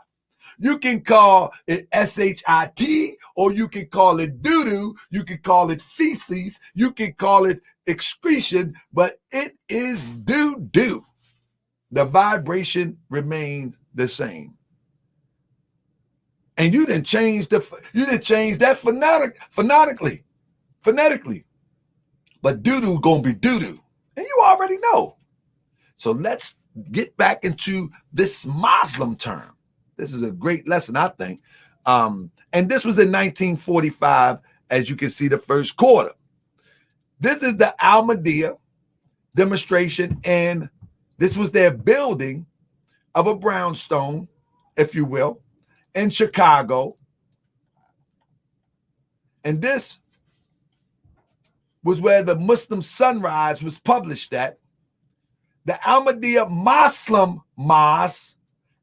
You can call it S-H-I-T, or you can call it doo-doo, you can call it feces, you can call it excretion, but it is doo-doo. The vibration remains the same. And you didn't change that phonetically. But doo-doo gonna be doo-doo. And you already know. So let's get back into this Moslem term. This is a great lesson, I think. And this was in 1945, as you can see, the first quarter. This is the Ahmadiyya demonstration, and this was their building of a brownstone, if you will, in Chicago. And this was where the Muslim Sunrise was published at. The Ahmadiyya Moslem Mosque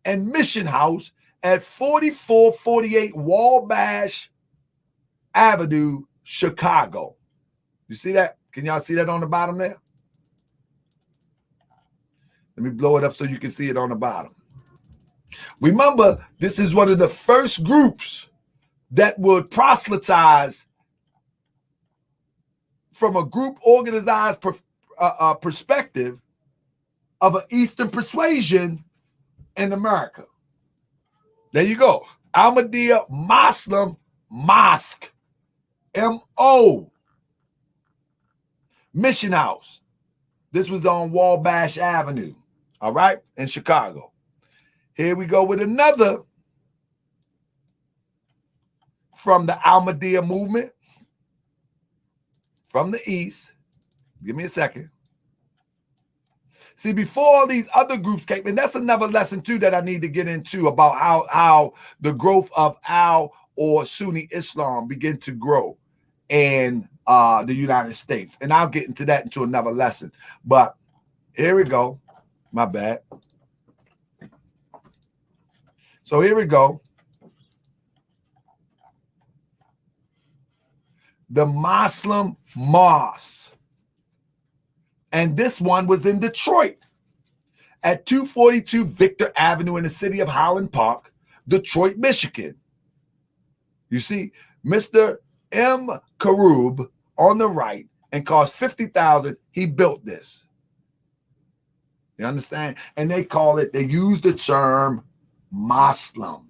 and Mission House at 4448 Wabash Avenue, Chicago. You see that? Can y'all see that on the bottom there? Let me blow it up so you can see it on the bottom. Remember, this is one of the first groups that would proselytize from a group organized perspective of an Eastern persuasion in America. There you go. Ahmadiyya Moslem Mosque, M-O. Mission House. This was on Wabash Avenue, all right, in Chicago. Here we go with another from the Ahmadiyya movement from the East. Give me a second. See, before all these other groups came, and that's another lesson too that I need to get into about how the growth of Al or Sunni Islam began to grow in the United States. And I'll get into that into another lesson. But here we go. My bad. So here we go. The Moslem Mosque. And this one was in Detroit at 242 Victor Avenue in the city of Highland Park, Detroit, Michigan. You see, Mr. M. Karub on the right and cost $50,000. He built this. You understand? And they use the term Moslem.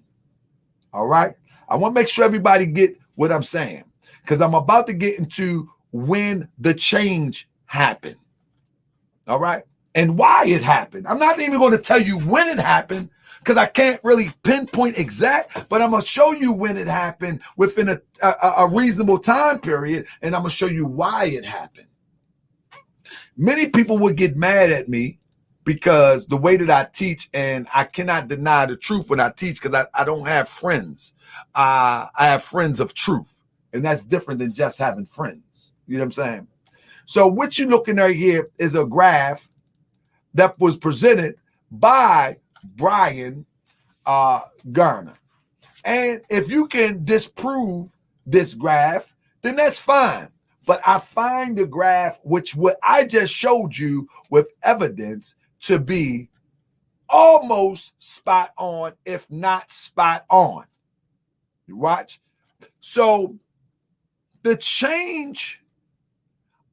All right. I want to make sure everybody get what I'm saying, because I'm about to get into when the change happened. All right. And why it happened. I'm not even going to tell you when it happened, because I can't really pinpoint exact, but I'm going to show you when it happened within a reasonable time period. And I'm going to show you why it happened. Many people would get mad at me because the way that I teach, and I cannot deny the truth when I teach, because I don't have friends. I have friends of truth, and that's different than just having friends. You know what I'm saying? So what you're looking at here is a graph that was presented by Brian Garner. And if you can disprove this graph, then that's fine. But I find the graph, which what I just showed you with evidence, to be almost spot on, if not spot on. You watch. So the change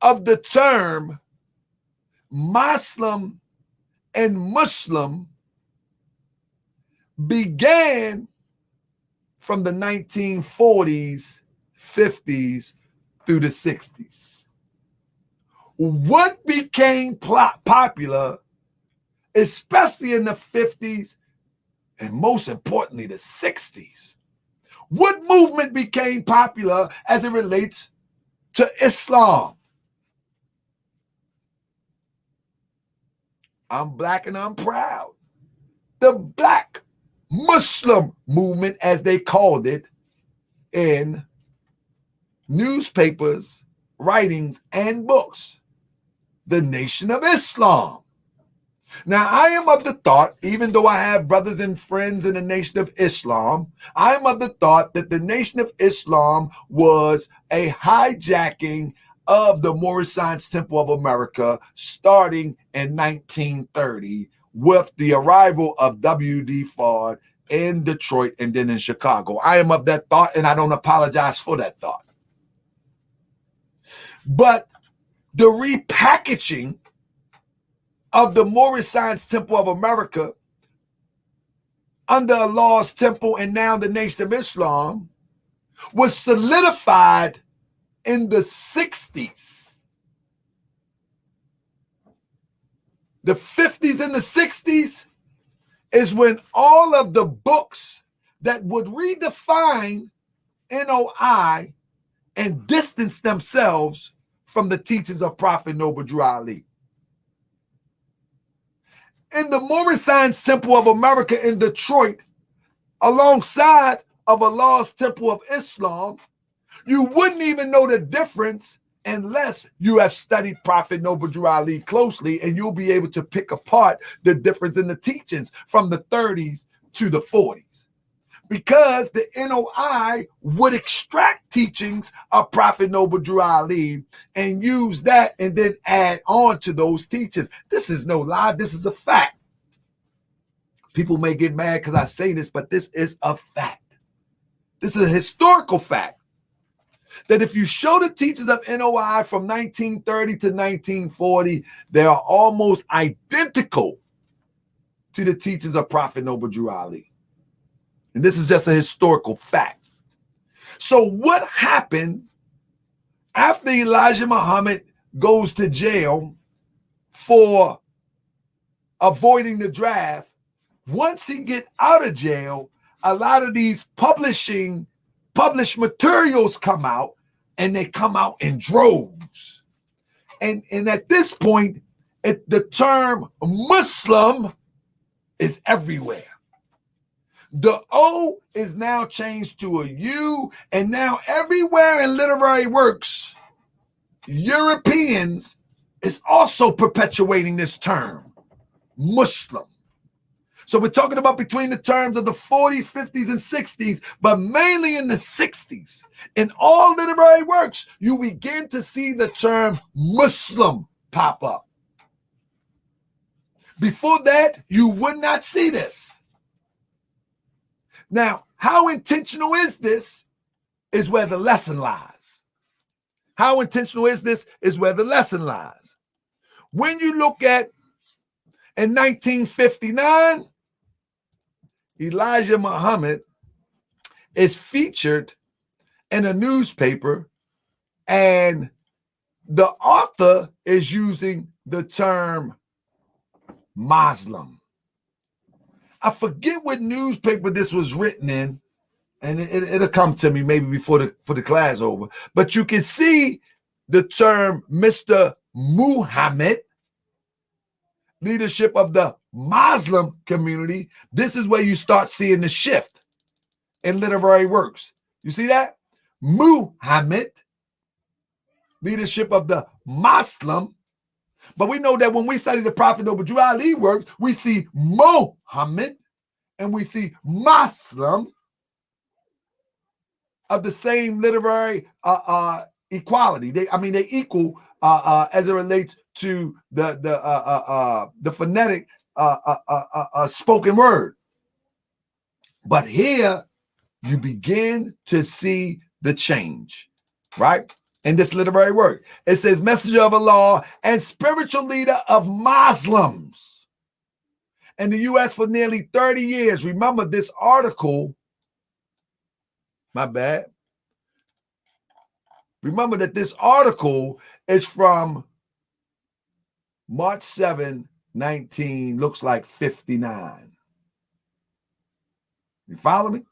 of the term Moslem and Muslim began from the 1940s, 50s through the 60s. What became popular, especially in the 50s and most importantly the 60s? What movement became popular as it relates to Islam? I'm black and I'm proud. The Black Muslim movement, as they called it in newspapers, writings, and books. The Nation of Islam. Now, I am of the thought, even though I have brothers and friends in the Nation of Islam, I am of the thought that the Nation of Islam was a hijacking of the Moorish Science Temple of America starting in 1930 with the arrival of W.D. Fard in Detroit and then in Chicago. I am of that thought, and I don't apologize for that thought. But the repackaging of the Moorish Science Temple of America under Allah's temple and now the Nation of Islam was solidified in the 60s. The 50s and the 60s is when all of the books that would redefine NOI and distance themselves from the teachings of Prophet Noble Drew Ali. In the Moorish Science Temple of America in Detroit, alongside of Allah's Temple of Islam, you wouldn't even know the difference unless you have studied Prophet Noble Drew Ali closely, and you'll be able to pick apart the difference in the teachings from the 30s to the 40s. Because the NOI would extract teachings of Prophet Noble Drew Ali and use that and then add on to those teachings. This is no lie. This is a fact. People may get mad because I say this, but this is a fact. This is a historical fact. That if you show the teachings of NOI from 1930 to 1940, they are almost identical to the teachings of Prophet Noble Drew Ali. And this is just a historical fact. So what happened after Elijah Muhammad goes to jail for avoiding the draft? Once he get out of jail, a lot of these published materials come out, and they come out in droves. And at this point, the term Muslim is everywhere. The O is now changed to a U, and now everywhere in literary works, Europeans is also perpetuating this term, Muslim. So we're talking about between the terms of the 40s, 50s, and 60s, but mainly in the 60s. In all literary works, you begin to see the term Muslim pop up. Before that, you would not see this. Now, how intentional is this is where the lesson lies. How intentional is this? Is where the lesson lies. When you look at in 1959, Elijah Muhammad is featured in a newspaper, and the author is using the term Moslem. I forget what newspaper this was written in, and it'll come to me maybe before the class over. But you can see the term Mr. Muhammad, leadership of the Moslem community. This is where you start seeing the shift in literary works. You see that? Muhammad, leadership of the Moslem. But we know that when we study the Prophet Noble Drew Ali works, we see Muhammad and we see Moslem of the same literary equality. They equal as it relates to the phonetic spoken word. But here you begin to see the change, right? In this literary work, it says messenger of Allah and spiritual leader of Muslims in the U.S. for nearly 30 years. Remember this article, my bad. Remember that this article is from March 7, 19, looks like 59. You follow me?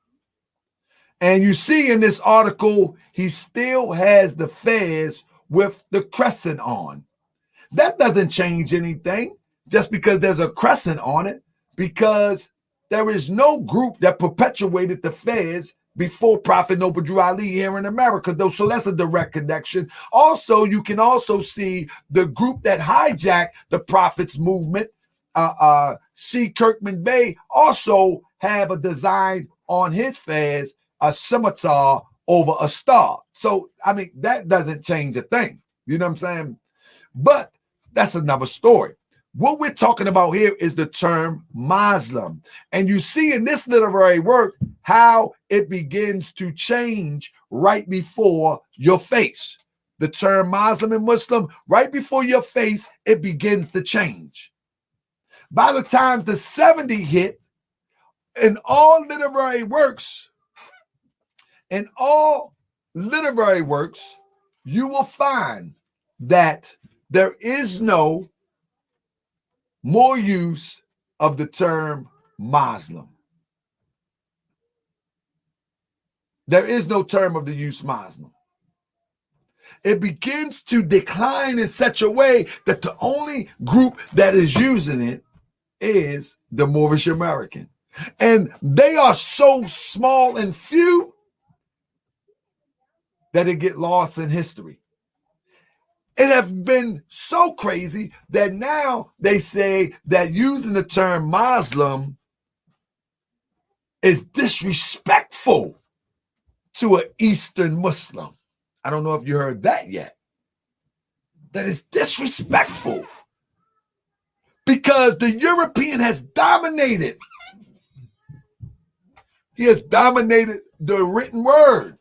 And you see in this article, he still has the fez with the crescent on. That doesn't change anything just because there's a crescent on it, because there is no group that perpetuated the fez before Prophet Noble Drew Ali here in America, though. So that's a direct connection. Also, you can also see the group that hijacked the Prophet's movement, C. Kirkman Bey, also have a design on his fez, a scimitar over a star. So, that doesn't change a thing. You know what I'm saying? But that's another story. What we're talking about here is the term Muslim. And you see in this literary work how it begins to change right before your face. The term Muslim and Muslim, right before your face, it begins to change. By the time the 70 hit, in all literary works, you will find that there is no more use of the term Muslim. There is no term of the use Muslim. It begins to decline in such a way that the only group that is using it is the Moorish American. And they are so small and few that it get lost in history. It has been so crazy that now they say that using the term Muslim is disrespectful to an Eastern Muslim. I don't know if you heard that yet. That is disrespectful because the European has dominated. He has dominated the written word.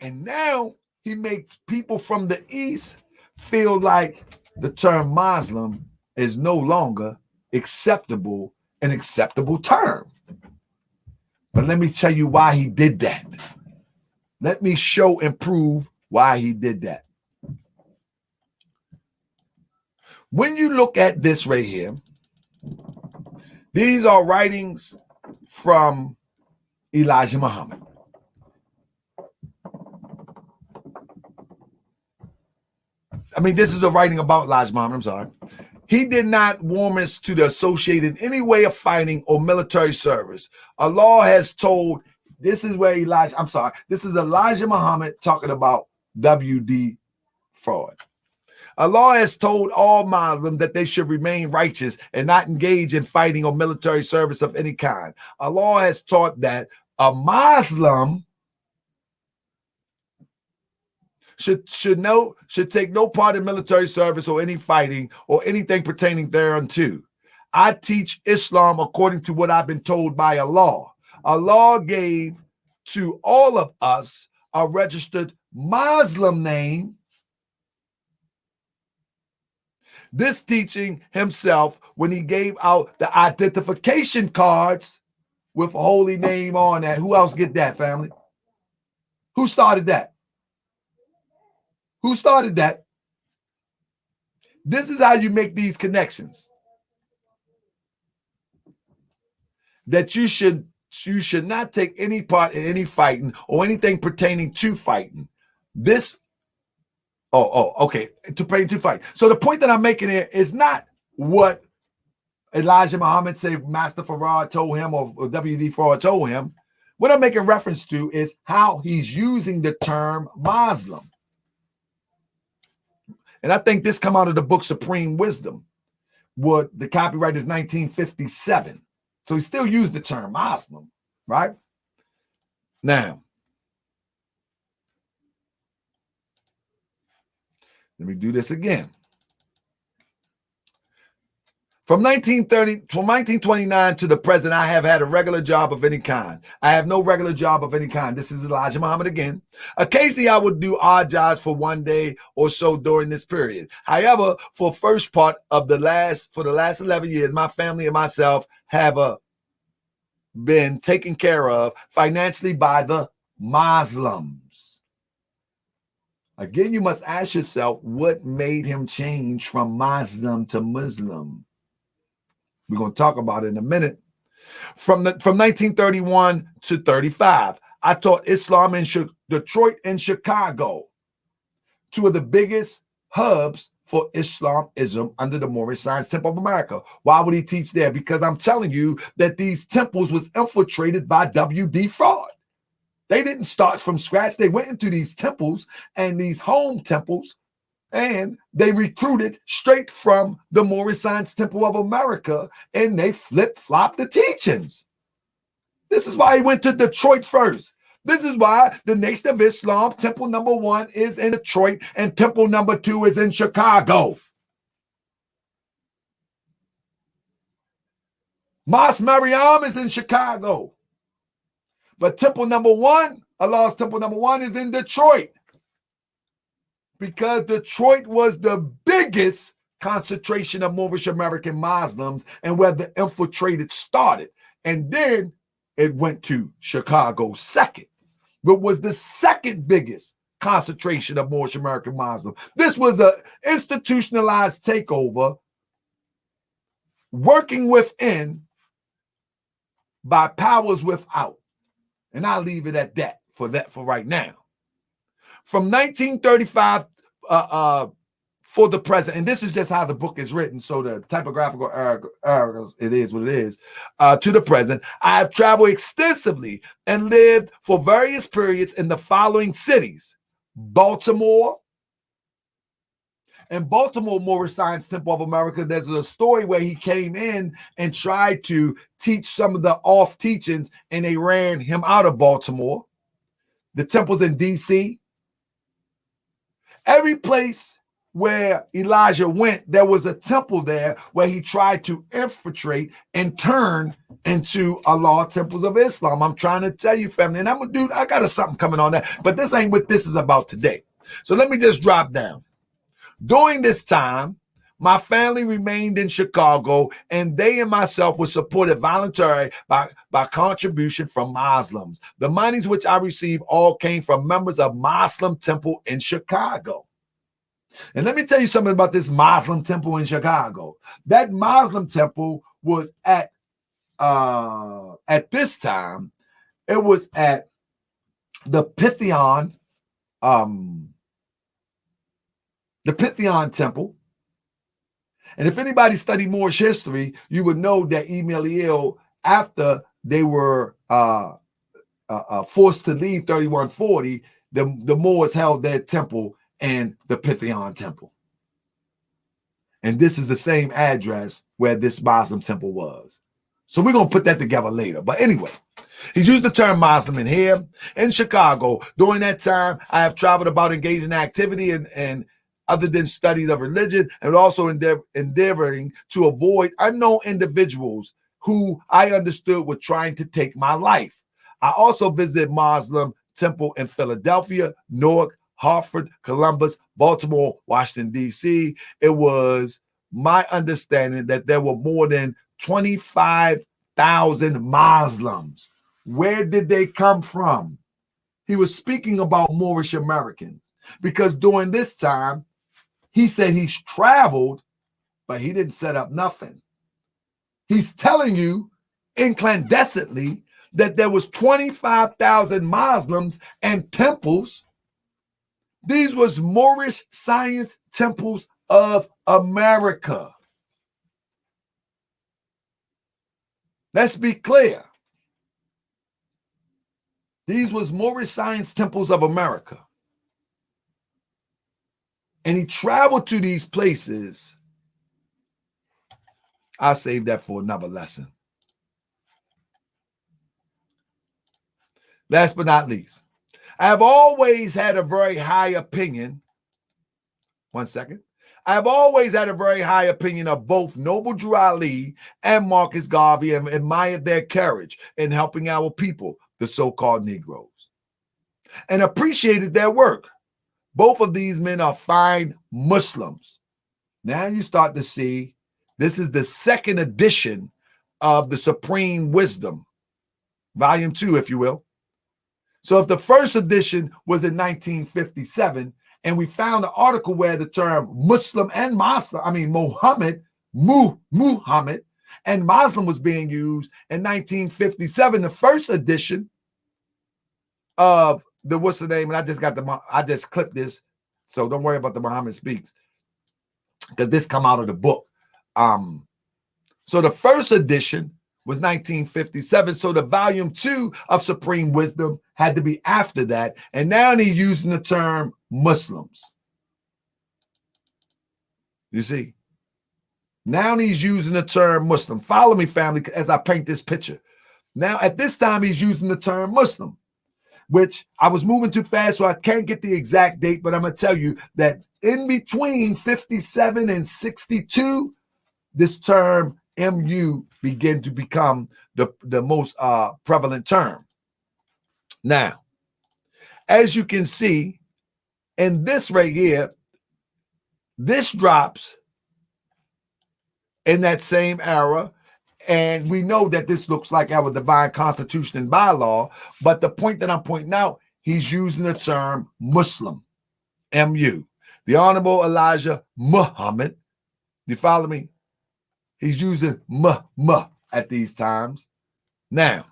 And now he makes people from the East feel like the term Muslim is no longer an acceptable term. But let me tell you why he did that. Let me show and prove why he did that. When you look at this right here, these are writings from Elijah Muhammad. This is a writing about Elijah Muhammad. I'm sorry. He did not warm us to the associated any way of fighting or military service. Allah has told, this is Elijah Muhammad talking about W.D. Freud. Allah has told all Muslims that they should remain righteous and not engage in fighting or military service of any kind. Allah has taught that a Muslim should take no part in military service or any fighting or anything pertaining thereunto. I teach Islam according to what I've been told by Allah. Allah gave to all of us a registered Moslem name. This teaching himself when he gave out the identification cards with a holy name on that. Who else get that, family? Who started that? Who started that? This is how you make these connections. That you should not take any part in any fighting or anything pertaining to fighting. This, okay, to pertain to fight. So the point that I'm making here is not what Elijah Muhammad said Master Farad told him or W.D. Farad told him. What I'm making reference to is how he's using the term Muslim. And I think this come out of the book Supreme Wisdom. What the copyright is 1957. So he still used the term Muslim, right? Now, let me do this again. From 1929 to the present, I have had a regular job of any kind. I have no regular job of any kind. This is Elijah Muhammad again. Occasionally, I would do odd jobs for one day or so during this period. However, for the last 11 years, my family and myself have been taken care of financially by the Muslims. Again, you must ask yourself, what made him change from Muslim to Muslim? We're going to talk about it in a minute. From 1931 to 35, I taught Islam in Detroit and Chicago, two of the biggest hubs for Islamism under the Moorish Science Temple of America. Why would he teach there? Because I'm telling you that these temples was infiltrated by W.D. Fraud. They didn't start from scratch. They went into these temples and these home temples, and they recruited straight from the Moorish Science Temple of America, and they flip-flopped the teachings. This is why he went to Detroit first. This is why the Nation of Islam, temple number 1 is in Detroit, and temple number 2 is in Chicago. Mosque Mariam is in Chicago. But temple number 1, Allah's temple number 1 is in Detroit. Because Detroit was the biggest concentration of Moorish American Muslims and where the infiltrated started. And then it went to Chicago second, but was the second biggest concentration of Moorish American Muslims. This was an institutionalized takeover working within by powers without. And I'll leave it at that for right now. From 1935 for the present, and this is just how the book is written, so the typographical errors, it is what it is, to the present, I have traveled extensively and lived for various periods in the following cities: Baltimore. In Baltimore, Moorish Science Temple of America, there's a story where he came in and tried to teach some of the off teachings, and they ran him out of Baltimore. The temples in D.C. Every place where Elijah went, there was a temple there where he tried to infiltrate and turn into Allah temples of Islam. I'm trying to tell you, family, and I got something coming on that, but this ain't what this is about today. So let me just drop down. During this time, my family remained in Chicago, and they and myself were supported voluntarily by contribution from Muslims. The monies which I received all came from members of Moslem temple in Chicago. And let me tell you something about this Moslem temple in Chicago. That Moslem temple was at this time, it was at the Pythian temple. And if anybody studied Moorish history, you would know that Emil, after they were forced to leave 3140, the Moors held their temple and the Pythian temple. And this is the same address where this Muslim temple was. So we're going to put that together later. But anyway, he's used the term Muslim in here. In Chicago, during that time, I have traveled about engaging in activity and other than studies of religion, and also endeavoring to avoid unknown individuals who I understood were trying to take my life. I also visited Muslim temple in Philadelphia, Newark, Hartford, Columbus, Baltimore, Washington, D.C. It was my understanding that there were more than 25,000 Muslims. Where did they come from? He was speaking about Moorish Americans because during this time, he said he's traveled, but he didn't set up nothing. He's telling you incandescently that there was 25,000 Muslims and temples. These was Moorish science temples of America. Let's be clear. These was Moorish science temples of America. And he traveled to these places. I'll save that for another lesson. Last but not least, I have always had a very high opinion. One second. I have always had a very high opinion of both Noble Drew Ali and Marcus Garvey and admired their courage in helping our people, the so-called Negroes, and appreciated their work. Both of these men are fine Muslims. Now you start to see this is the second edition of the Supreme Wisdom, volume 2, if you will. So if the first edition was in 1957, and we found an article where the term Muslim and Muhammad and Muslim was being used in 1957, the first edition of the, what's the name? And I just clipped this. So don't worry about the Muhammad Speaks, because this come out of the book. So the first edition was 1957. So the volume 2 of Supreme Wisdom had to be after that. And now he's using the term Muslims. You see? Now he's using the term Muslim. Follow me, family, as I paint this picture. Now, at this time, he's using the term Muslim, which I was moving too fast, so I can't get the exact date, but I'm going to tell you that in between 57 and 62, this term MU began to become the most prevalent term. Now, as you can see, in this right here, this drops in that same era, and we know that this looks like our divine constitution and bylaw, but the point that I'm pointing out, he's using the term Muslim, MU. The Honorable Elijah Muhammad, you follow me? He's using at these times. Now,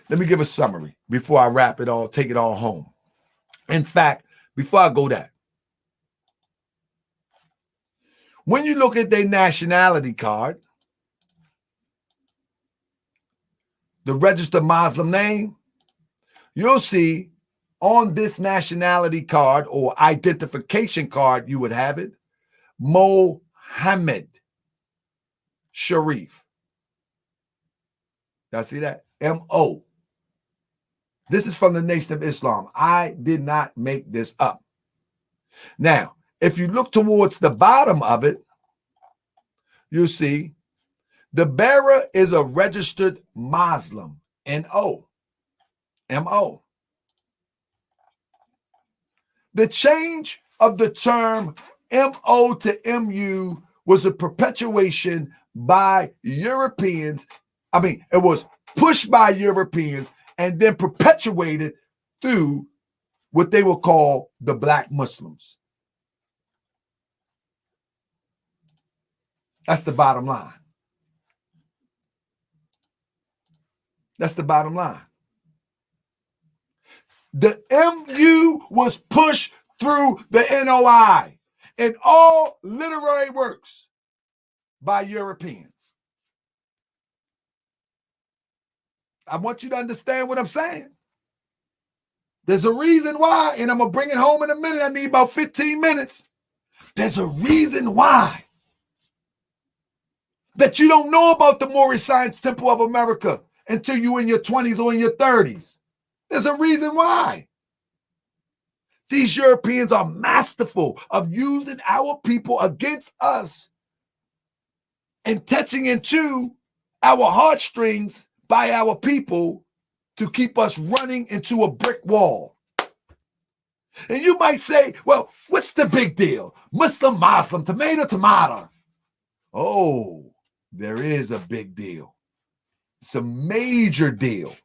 let me give a summary before I wrap it all, take it all home. In fact, before I go that, when you look at their nationality card, the registered Muslim name, you'll see on this nationality card or identification card, you would have it, Mohammed Sharif. Y'all see that? M-O. This is from the Nation of Islam. I did not make this up. Now, if you look towards the bottom of it, you'll see the bearer is a registered Muslim, N-O, M-O. The change of the term M-O to M-U was a perpetuation by Europeans. It was pushed by Europeans and then perpetuated through what they will call the Black Muslims. That's the bottom line. That's the bottom line. The MU was pushed through the NOI in all literary works by Europeans. I want you to understand what I'm saying. There's a reason why, and I'm going to bring it home in a minute. I need about 15 minutes. There's a reason why that you don't know about the Moorish Science Temple of America until you're in your 20s or in your 30s. There's a reason why. These Europeans are masterful of using our people against us and touching into our heartstrings by our people to keep us running into a brick wall. And you might say, well, what's the big deal? Muslim, tomato, tomato. Oh, there is a big deal. It's a major deal.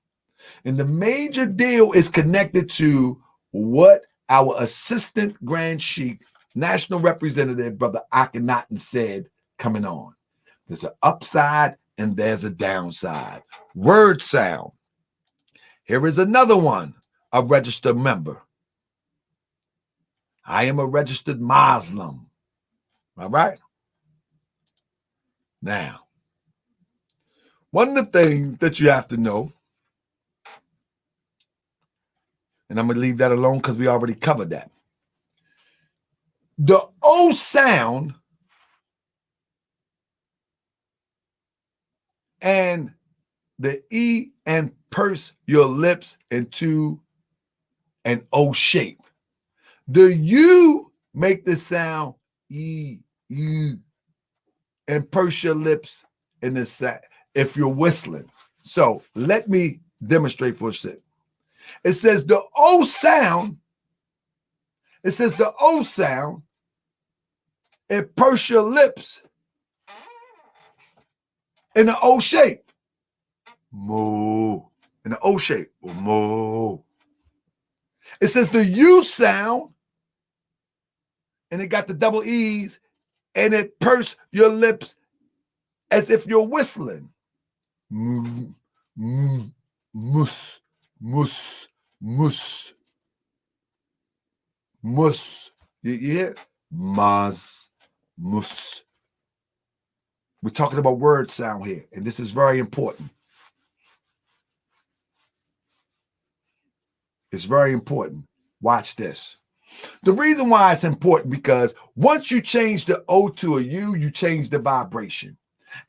And the major deal is connected to what our assistant Grand Sheikh, National Representative, Brother Akhenaten, said coming on. There's an upside and there's a downside. Word sound. Here is another one, a registered member. I am a registered Moslem. All right? Now, one of the things that you have to know, and I'm going to leave that alone because we already covered that. The O sound and the E and purse your lips into an O shape. The U make the sound E, U, and purse your lips in the sound if you're whistling. So let me demonstrate for a second. It says the O sound. It says the O sound. It purse your lips in the O shape. Moo. In the O shape. Moo. It says the U sound, and it got the double E's, and it purse your lips as if you're whistling. Moo, moo, mus, mus, mus, mus. You hear? Maz, mus. We're talking about word sound here, and this is very important. It's very important. Watch this. The reason why it's important, because once you change the O to a U, you change the vibration.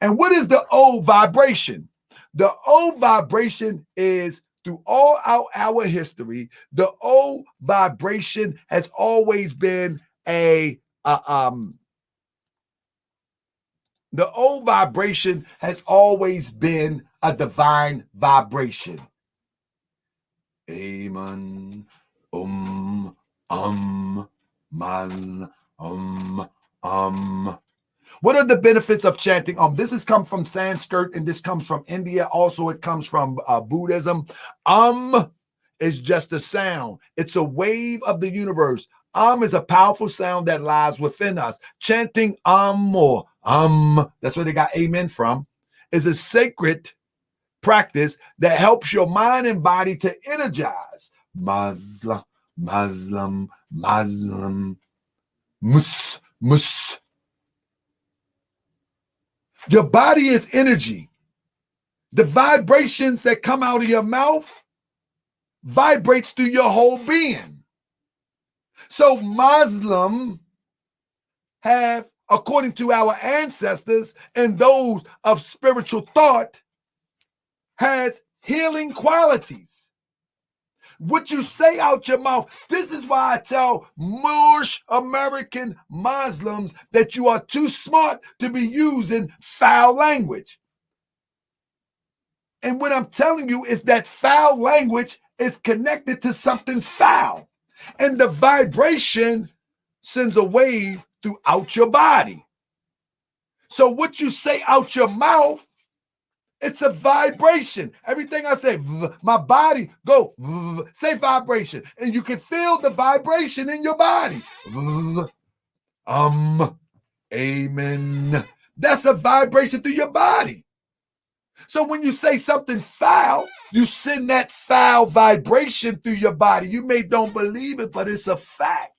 And what is the O vibration? The O vibration is, through all our history, the O vibration has always been the O vibration has always been a divine vibration. Amen. Man, What are the benefits of chanting? This has come from Sanskrit, and this comes from India. Also, it comes from Buddhism. Is just a sound. It's a wave of the universe. Is a powerful sound that lies within us. Chanting or that's where they got amen from, is a sacred practice that helps your mind and body to energize. Muslim, mus. Your body is energy. The vibrations that come out of your mouth vibrates through your whole being. So Muslim have, according to our ancestors and those of spiritual thought, has healing qualities. What you say out your mouth, this is why I tell Moorish American Muslims that you are too smart to be using foul language. And what I'm telling you is that foul language is connected to something foul. And the vibration sends a wave throughout your body. So what you say out your mouth, it's a vibration. Everything I say, my body, go, say vibration. And you can feel the vibration in your body. Amen. That's a vibration through your body. So when you say something foul, you send that foul vibration through your body. You may don't believe it, but it's a fact.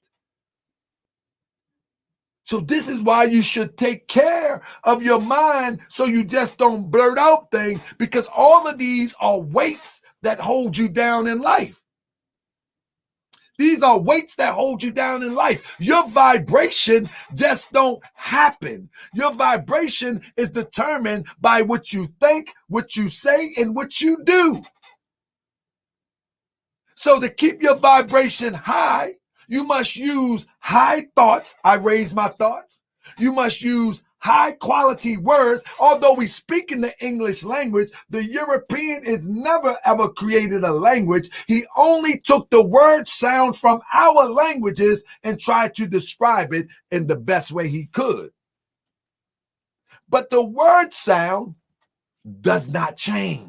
So this is why you should take care of your mind so you just don't blurt out things, because all of these are weights that hold you down in life. These are weights that hold you down in life. Your vibration just don't happen. Your vibration is determined by what you think, what you say, and what you do. So to keep your vibration high, you must use high thoughts. I raise my thoughts. You must use high quality words. Although we speak in the English language, the European has never ever created a language. He only took the word sound from our languages and tried to describe it in the best way he could. But the word sound does not change.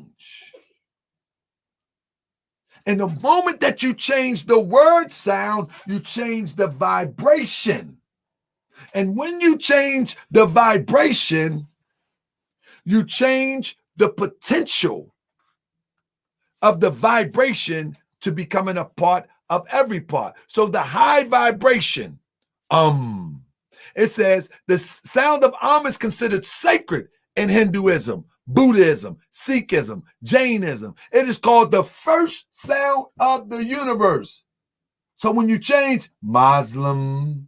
And the moment that you change the word sound, you change the vibration. And when you change the vibration, you change the potential of the vibration to becoming a part of every part. So the high vibration, it says the sound of is considered sacred in Hinduism, Buddhism, Sikhism, Jainism. It is called the first sound of the universe. So when you change Moslem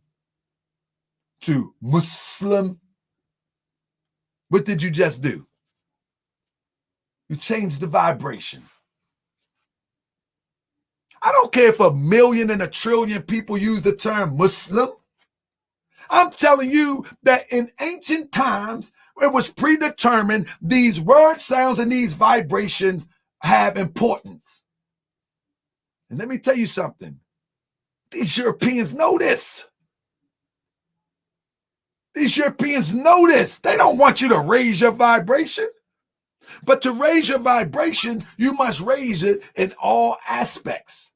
to Muslim, what did you just do? You changed the vibration. I don't care if 1 million and 1 trillion people use the term Muslim. I'm telling you that in ancient times, it was predetermined these word sounds and these vibrations have importance. And let me tell you something. These Europeans know this. These Europeans know this. They don't want you to raise your vibration. But to raise your vibration, you must raise it in all aspects.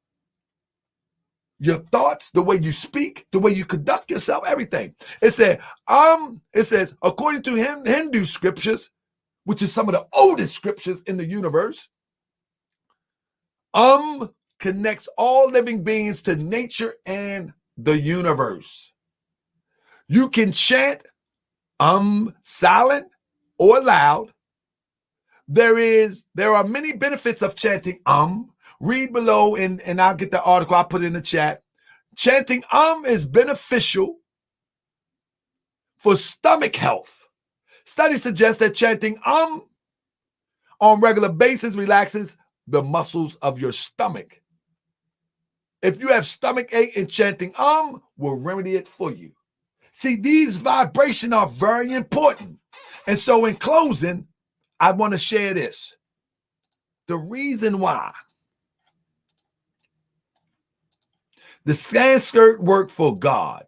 Your thoughts, the way you speak, the way you conduct yourself, everything. It says, according to Hindu scriptures, which is some of the oldest scriptures in the universe, connects all living beings to nature and the universe. You can chant silent or loud. There are many benefits of chanting Read below and I'll get the article. I'll put it in the chat. Chanting is beneficial for stomach health. Studies suggest that chanting on regular basis relaxes the muscles of your stomach. If you have stomach ache, and chanting will remedy it for you. See, these vibrations are very important. And so in closing, I want to share this. The reason why the Sanskrit word for God,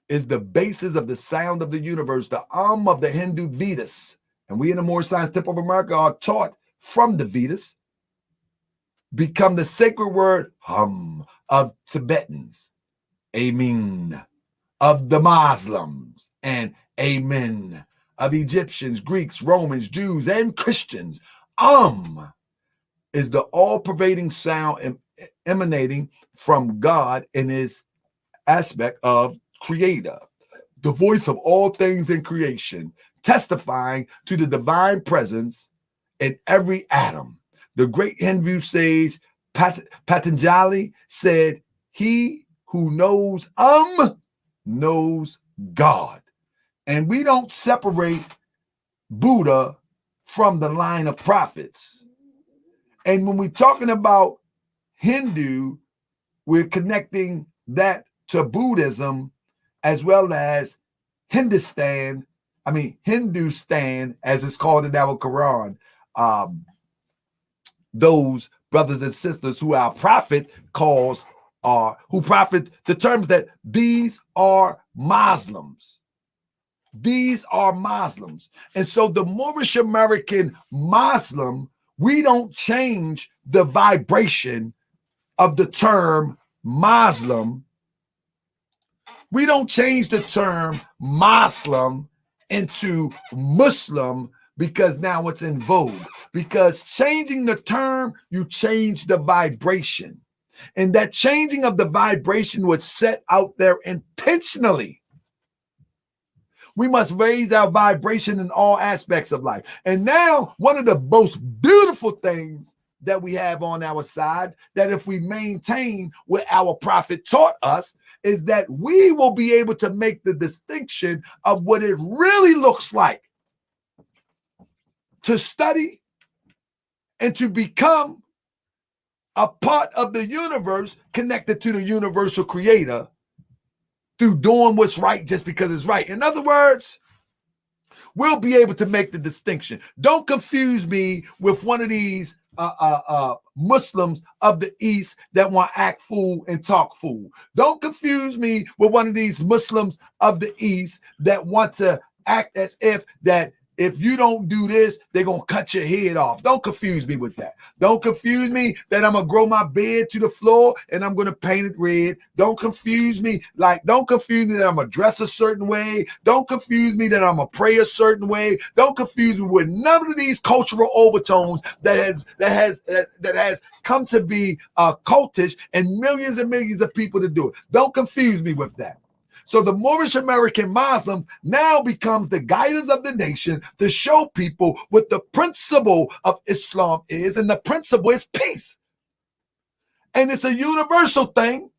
is the basis of the sound of the universe, the of the Hindu Vedas. And we in the Moor Science Tip of America are taught from the Vedas, become the sacred word of Tibetans, Amen, of the Muslims, and Amen of Egyptians, Greeks, Romans, Jews, and Christians. Is the all-pervading sound emanating from God in his aspect of creator, the voice of all things in creation, testifying to the divine presence in every atom. The great Hindu sage Patanjali said, he who knows knows God. And we don't separate Buddha from the line of prophets. And when we're talking about Hindu, we're connecting that to Buddhism as well as Hindustan, as it's called in our Quran. Those brothers and sisters who our prophet calls determines that these are Muslims. These are Muslims. And so the Moorish American Muslim, we don't change the vibration of the term Muslim. We don't change the term Muslim into Muslim because now it's in vogue. Because changing the term, you change the vibration. And that changing of the vibration was set out there intentionally. We must raise our vibration in all aspects of life. And now, one of the most beautiful things that we have on our side, that if we maintain what our prophet taught us, is that we will be able to make the distinction of what it really looks like to study and to become a part of the universe connected to the universal creator through doing what's right just because it's right. In other words, we'll be able to make the distinction. Don't confuse me with one of these Muslims of the East that want to act fool and talk fool. Don't confuse me with one of these Muslims of the East that want to act as if that if you don't do this, they're going to cut your head off. Don't confuse me with that. Don't confuse me that I'm going to grow my beard to the floor and I'm going to paint it red. Don't confuse me don't confuse me that I'm going to dress a certain way. Don't confuse me that I'm going to pray a certain way. Don't confuse me with none of these cultural overtones that has come to be cultish and millions of people to do it. Don't confuse me with that. So the Moorish American Muslims now becomes the guiders of the nation to show people what the principle of Islam is, and the principle is peace. And it's a universal thing.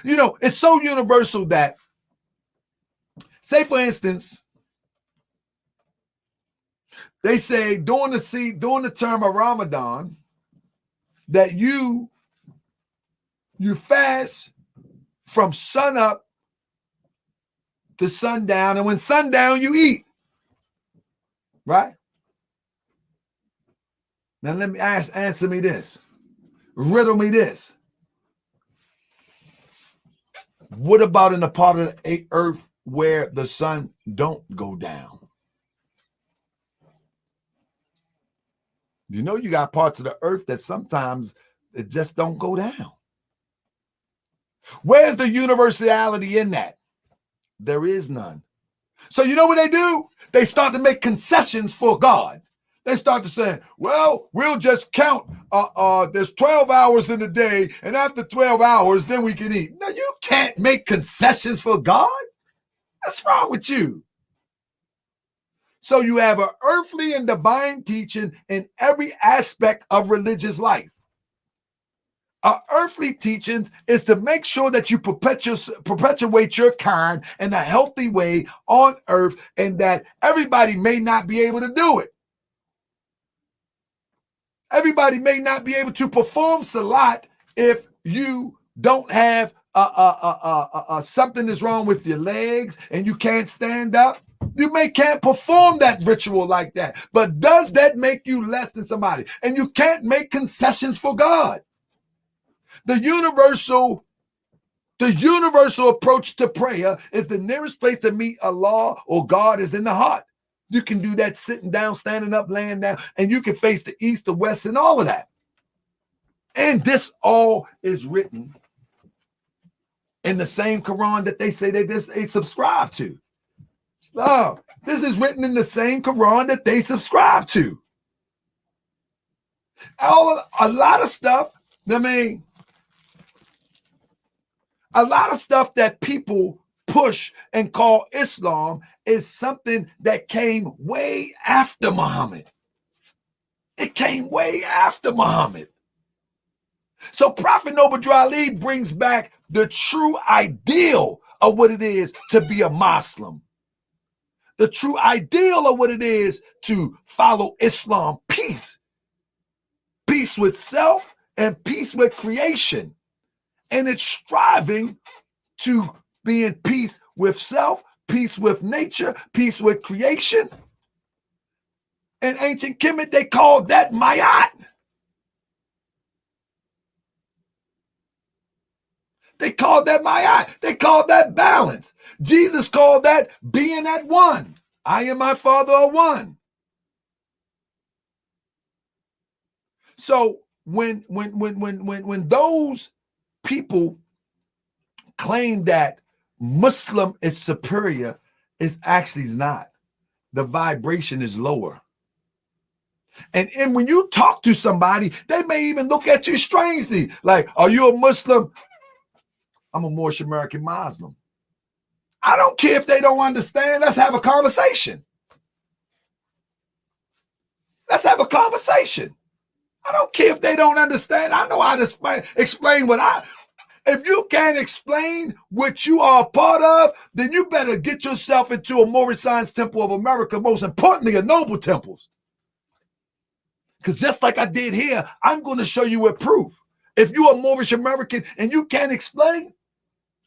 You know, it's so universal that, say for instance, they say during the term of Ramadan that you fast from sun up to sundown, and when sundown you eat, right? Now let me answer me this, riddle me this. What about in the part of the earth where the sun don't go down? You know, you got parts of the earth that sometimes it just don't go down. Where's the universality in that? There is none. So you know what they do? They start to make concessions for God. They start to say, well, we'll just count. There's 12 hours in the day, and after 12 hours, then we can eat. No, you can't make concessions for God. What's wrong with you? So you have an earthly and divine teaching in every aspect of religious life. Our earthly teachings is to make sure that you perpetuate your kind in a healthy way on earth, and that everybody may not be able to do it. Everybody may not be able to perform salat if you don't have something is wrong with your legs and you can't stand up. You can't perform that ritual like that. But does that make you less than somebody? And you can't make concessions for God. The universal approach to prayer is the nearest place to meet Allah or God is in the heart. You can do that sitting down, standing up, laying down, and you can face the east, the west, and all of that. And this all is written in the same Quran that they say they subscribe to. No, this is written in the same Quran that they subscribe to. A lot of stuff, a lot of stuff that people push and call Islam is something that came way after Muhammad. It came way after Muhammad. So Prophet Noble Ali brings back the true ideal of what it is to be a Muslim. The true ideal of what it is to follow Islam, peace. Peace with self and peace with creation. And it's striving to be in peace with self, peace with nature, peace with creation. In ancient Kemet, they called that Mayat. They called that Mayat. They called that balance. Jesus called that being at one. I and my Father are one. So when those people claim that Muslim is superior, it actually is not. The vibration is lower. And when you talk to somebody, they may even look at you strangely. Like, are you a Muslim? I'm a Moorish American Muslim. I don't care if they don't understand. Let's have a conversation. Let's have a conversation. I don't care if they don't understand. I know how to explain what if you can't explain what you are a part of, then you better get yourself into a Moorish Science Temple of America, most importantly, a Noble Temples. Because just like I did here, I'm going to show you with proof. If you're a Moorish American and you can't explain,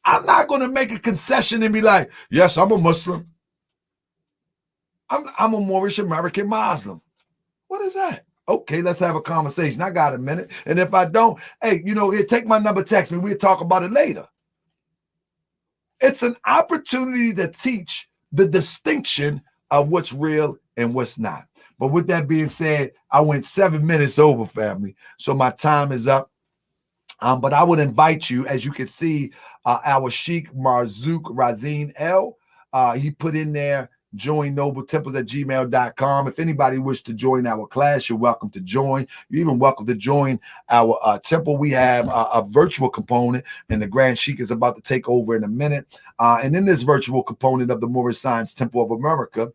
I'm not going to make a concession and be like, yes, I'm a Muslim. I'm a Moorish American Muslim. What is that? Okay, let's have a conversation. I got a minute. And if I don't, hey, here, take my number, text me. We'll talk about it later. It's an opportunity to teach the distinction of what's real and what's not. But with that being said, I went 7 minutes over, family. So my time is up. But I would invite you, as you can see, our Sheikh Marzouk Razin L. He put in there, join nobletemples@gmail.com. If anybody wish to join our class, you're welcome to join. You're even welcome to join our temple. We have a virtual component, and the Grand Sheikh is about to take over in a minute. And in this virtual component of the Moorish Science Temple of America,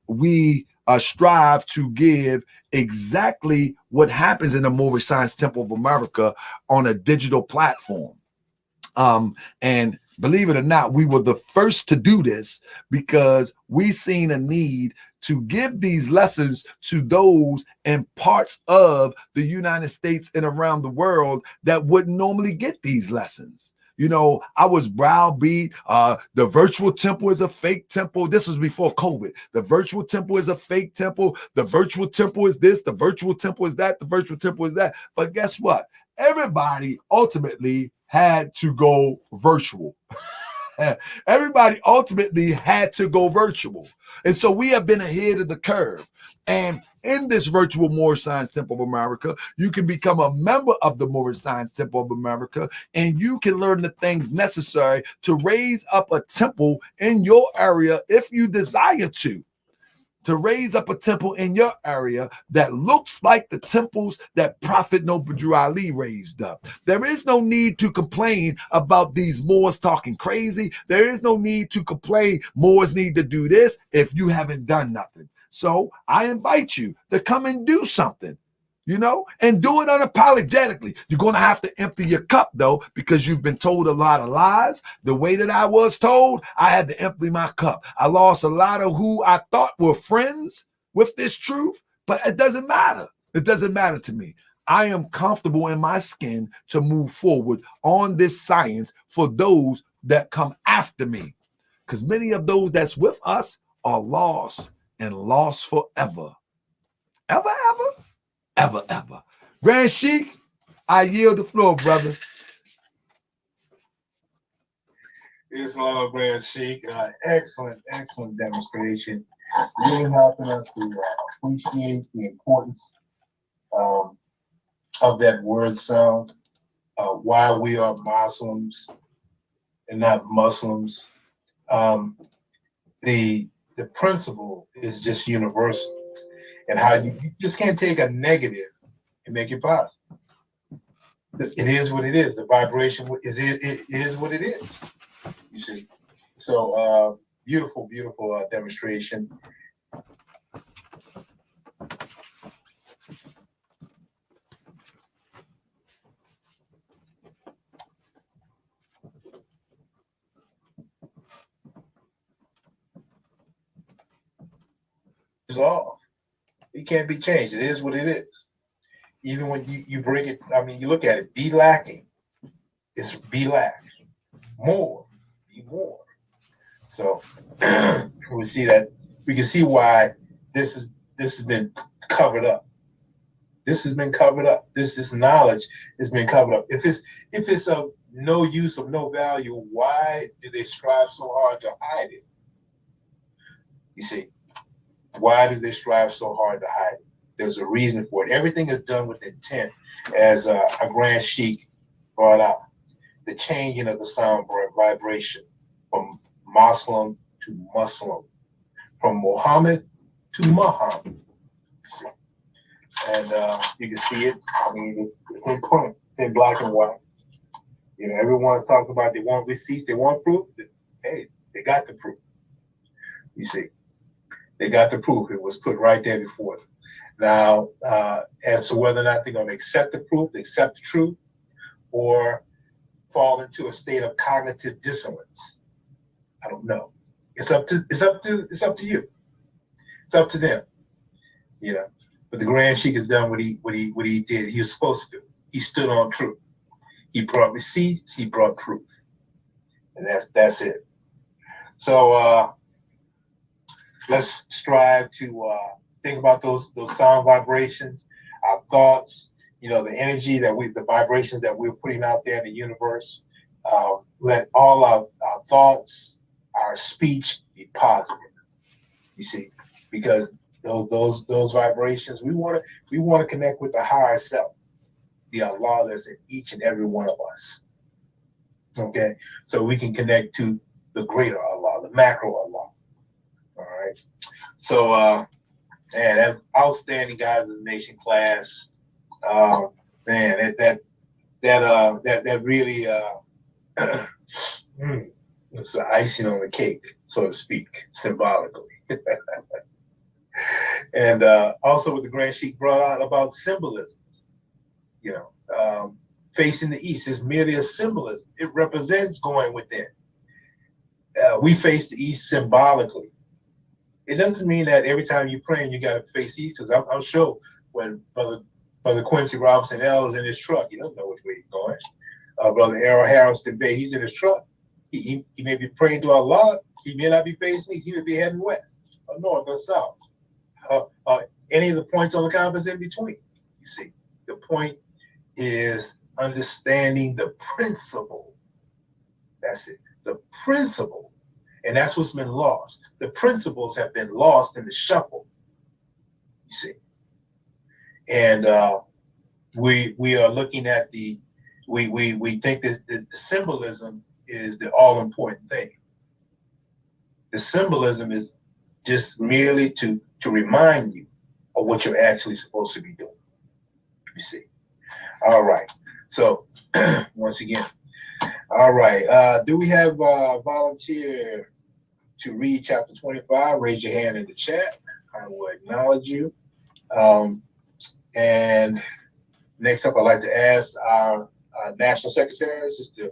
we strive to give exactly what happens in the Moorish Science Temple of America on a digital platform. And believe it or not, we were the first to do this because we seen a need to give these lessons to those in parts of the United States and around the world that wouldn't normally get these lessons. I was browbeat. The virtual temple is a fake temple. This was before COVID. The virtual temple is a fake temple. The virtual temple is this. The virtual temple is that. The virtual temple is that. But guess what? Everybody ultimately had to go virtual. Everybody ultimately had to go virtual. And so we have been ahead of the curve. And in this virtual Moorish Science Temple of America, you can become a member of the Moorish Science Temple of America, and you can learn the things necessary to raise up a temple in your area if you desire to raise up a temple in your area that looks like the temples that Prophet Noble Drew Ali raised up. There is no need to complain about these Moors talking crazy. There is no need to complain Moors need to do this if you haven't done nothing. So I invite you to come and do something, and do it unapologetically. You're going to have to empty your cup, though, because you've been told a lot of lies. The way that I was told, I had to empty my cup. I lost a lot of who I thought were friends with this truth, but it doesn't matter. It doesn't matter to me. I am comfortable in my skin to move forward on this science for those that come after me, because many of those that's with us are lost and lost forever. Ever, ever? Ever, ever. Grand Sheikh, I yield the floor, brother. Islam Grand Sheikh, excellent demonstration. Really helping us to appreciate the importance of that word sound, why we are Muslims and not Muslims. The principle is just universal, and how you just can't take a negative and make it positive. It is what it is. The vibration it is what it is. You see. So beautiful demonstration. It's off. It can't be changed. It is what it is. Even when you bring it, you look at it, be lacking. It's be lack. More. Be more. So we can see why this has been covered up. This has been covered up. This knowledge has been covered up. If it's of no use, of no value, why do they strive so hard to hide it? You see. Why do they strive so hard to hide it? There's a reason for it. Everything is done with intent, as a Grand Sheikh brought out. The changing of the sound vibration from Moslem to Muslim, from Muhammad to Muhammad. And you can see it. It's in print. It's in black and white. Everyone's talking about they want receipts, they want proof. Hey, they got the proof. You see. They got the proof. It was put right there before them. Now, as to whether or not they're going to accept the proof, accept the truth, or fall into a state of cognitive dissonance, I don't know. It's up to you. It's up to them. But the Grand Sheikh has done what he did. He was supposed to do. He stood on truth. He brought receipts. He brought proof. And that's it. So let's strive to think about those sound vibrations, our thoughts, the energy the vibrations that we're putting out there in the universe. Let all our thoughts, our speech be positive. You see, because those vibrations, we want to connect with the higher self, the Allah that's in each and every one of us. Okay, so we can connect to the greater Allah, the macro Allah. All right. So, man, that's outstanding, guys, in the nation class. Man, that really it's the icing on the cake, so to speak, symbolically. And also, what the Grand Sheik brought out about symbolisms, facing the east is merely a symbolism. It represents going within. We face the east symbolically. It doesn't mean that every time you're praying you got to face east, because I'm sure when Brother Quincy Robinson L is in his truck, he doesn't know which way he's going. Brother Errol Harrison Bay, he's in his truck. He may be praying to Allah. He may not be facing east. He may be heading west or north or south. Any of the points on the compass in between. You see, the point is understanding the principle. That's it. The principle. And that's what's been lost. The principles have been lost in the shuffle. You see. And we are looking at we think that the symbolism is the all important thing. The symbolism is just merely to remind you of what you're actually supposed to be doing. You see. All right. So once again, all right. Do we have a volunteer to read chapter 25? Raise your hand in the chat. I will acknowledge you. And next up, I'd like to ask our national secretary, Sister